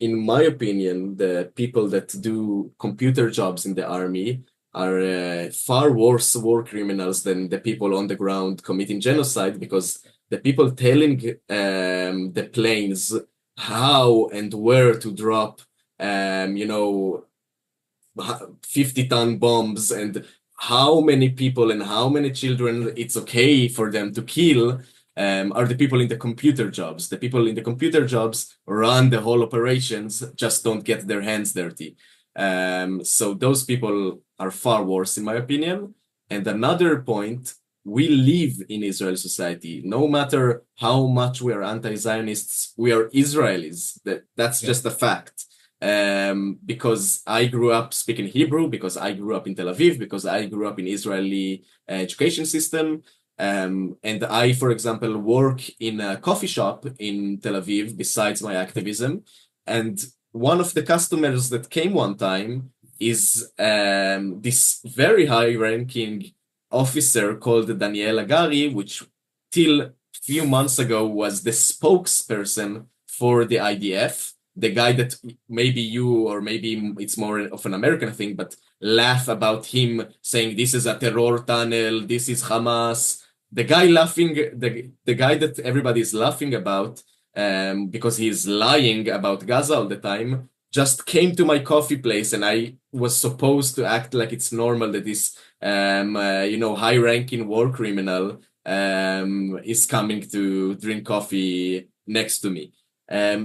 In my opinion, the people that do computer jobs in the army are far worse war criminals than the people on the ground committing genocide, because the people telling the planes how and where to drop, 50-ton bombs and how many people and how many children it's okay for them to kill, are the people in the computer jobs. The people in the computer jobs run the whole operations, just don't get their hands dirty. So those people are far worse, in my opinion. And another point, we live in Israeli society. No matter how much we are anti-Zionists, we are Israelis. That's just a fact. Because I grew up speaking Hebrew, because I grew up in Tel Aviv, because I grew up in Israeli education system. And I, for example, work in a coffee shop in Tel Aviv besides my activism. And one of the customers that came one time is this very high-ranking officer called Daniel Agari, which till few months ago was the spokesperson for the IDF. The guy that maybe you, or maybe it's more of an American thing, but laugh about him saying this is a terror tunnel, this is Hamas. The guy laughing, the guy that everybody is laughing about because he's lying about Gaza all the time, just came to my coffee place, and I was supposed to act like it's normal that this high-ranking war criminal is coming to drink coffee next to me.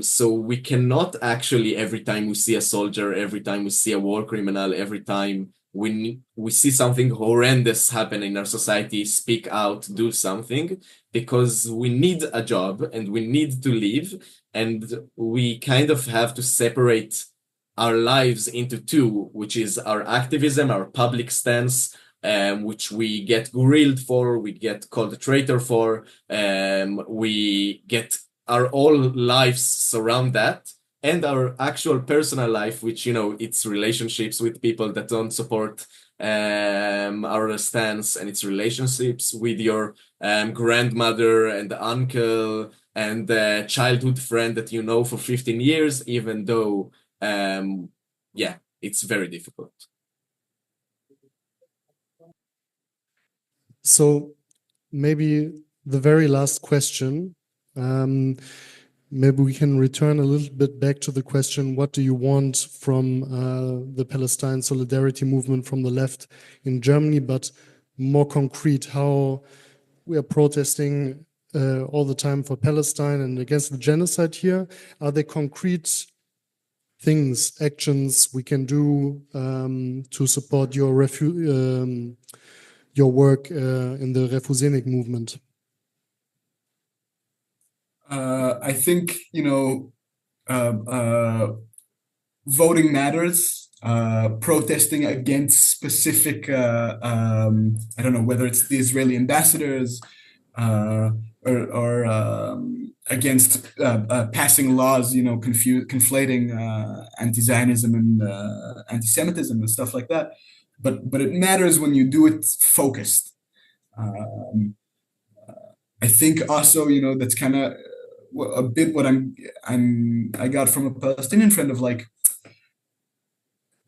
So we cannot actually, every time we see a soldier, every time we see a war criminal, every time we see something horrendous happen in our society, speak out, do something, because we need a job and we need to live, and we kind of have to separate our lives into two, which is our activism, our public stance, which we get grilled for, we get called a traitor for, we get our whole lives surround that, and our actual personal life, which, it's relationships with people that don't support our stance, and it's relationships with your grandmother and uncle and the childhood friend that you know for 15 years, even though, it's very difficult. So maybe the very last question, maybe we can return a little bit back to the question, what do you want from the Palestine solidarity movement from the left in Germany, but more concrete, how we are protesting all the time for Palestine and against the genocide here. Are there concrete things, actions we can do to support your work in the Refuseniks movement? I think, voting matters, protesting against specific, I don't know, whether it's the Israeli ambassadors or against passing laws, conflating anti-Zionism and anti-Semitism and stuff like that. But it matters when you do it focused. I think also, that's kind of a bit what I got from a Palestinian friend of like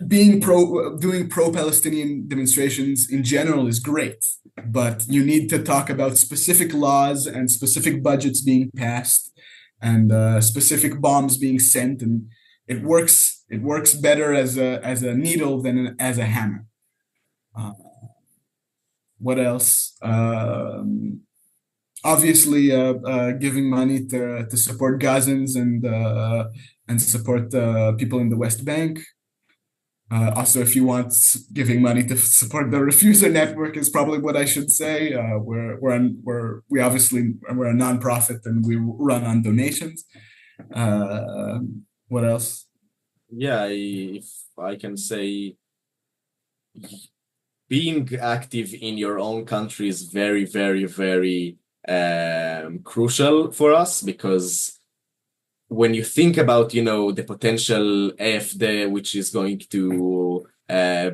doing pro-Palestinian demonstrations in general is great, but you need to talk about specific laws and specific budgets being passed and specific bombs being sent, and it works better as a needle than as a hammer. What else? Obviously, giving money to support Gazans and support people in the West Bank. Also, if you want, giving money to support the Refuser Network is probably what I should say. We're a nonprofit and we run on donations. What else? Yeah, if I can say, being active in your own country is very, very, very crucial for us, because when you think about, the potential AfD, which is going to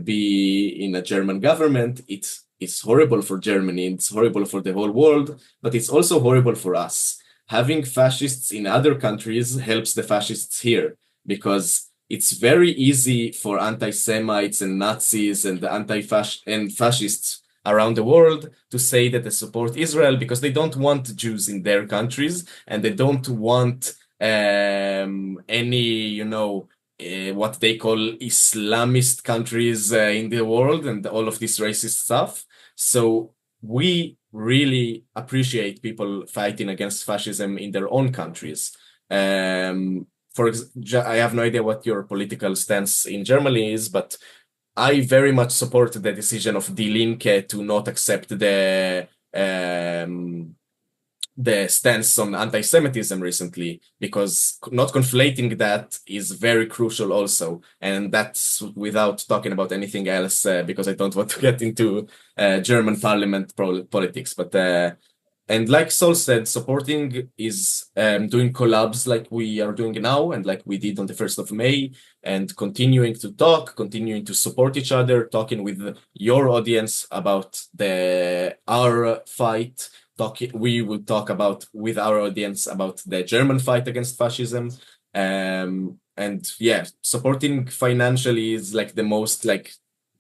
be in a German government, it's horrible for Germany, it's horrible for the whole world, but it's also horrible for us. Having fascists in other countries helps the fascists here, because it's very easy for anti-Semites and Nazis and fascists around the world to say that they support Israel because they don't want Jews in their countries, and they don't want any, what they call Islamist countries in the world and all of this racist stuff. So we really appreciate people fighting against fascism in their own countries. I have no idea what your political stance in Germany is, but I very much support the decision of Die Linke to not accept the stance on anti-Semitism recently, because not conflating that is very crucial also. And that's without talking about anything else, because I don't want to get into German parliament politics. But and like Sol said, supporting is doing collabs like we are doing now and like we did on the 1st of May, and continuing to talk, continuing to support each other, talking with your audience about our fight. We will talk about with our audience about the German fight against fascism. And yeah, supporting financially is like the most like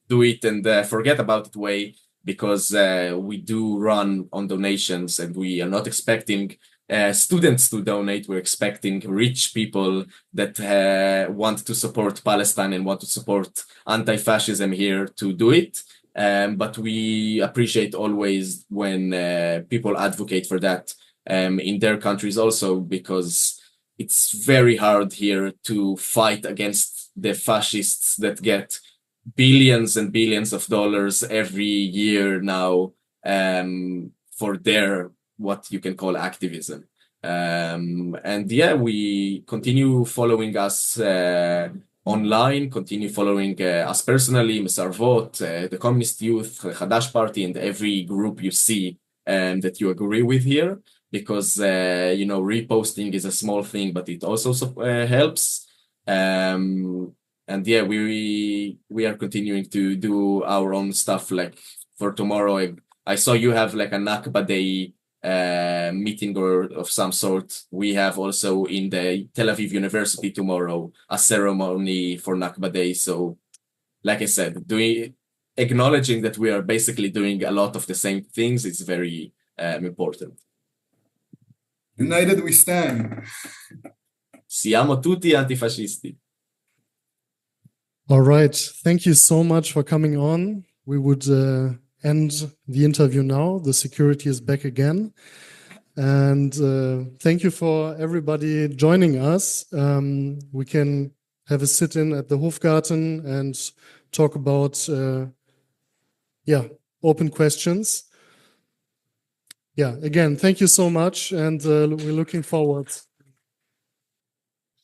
do it and forget about it way, because we do run on donations and we are not expecting students to donate. We're expecting rich people that want to support Palestine and want to support anti-fascism here to do it. But we appreciate always when people advocate for that in their countries also, because it's very hard here to fight against the fascists that get billions and billions of dollars every year now for their what you can call activism. And yeah, we continue following us online, continue following us personally, Mesarvot, the Communist Youth, the Hadash Party, and every group you see that you agree with here, because reposting is a small thing, but it also helps. And yeah, we are continuing to do our own stuff. Like for tomorrow, I saw you have like a Nakba Day meeting or of some sort. We have also in the Tel Aviv University tomorrow a ceremony for Nakba Day. So like I said, acknowledging that we are basically doing a lot of the same things is very important. United we stand. Siamo tutti antifascisti. All right. Thank you so much for coming on. We would end the interview now. The security is back again. And thank you for everybody joining us. We can have a sit-in at the Hofgarten and talk about, open questions. Yeah, again, thank you so much. And we're looking forward.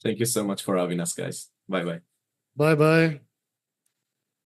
Thank you so much for having us, guys. Bye-bye. Bye-bye.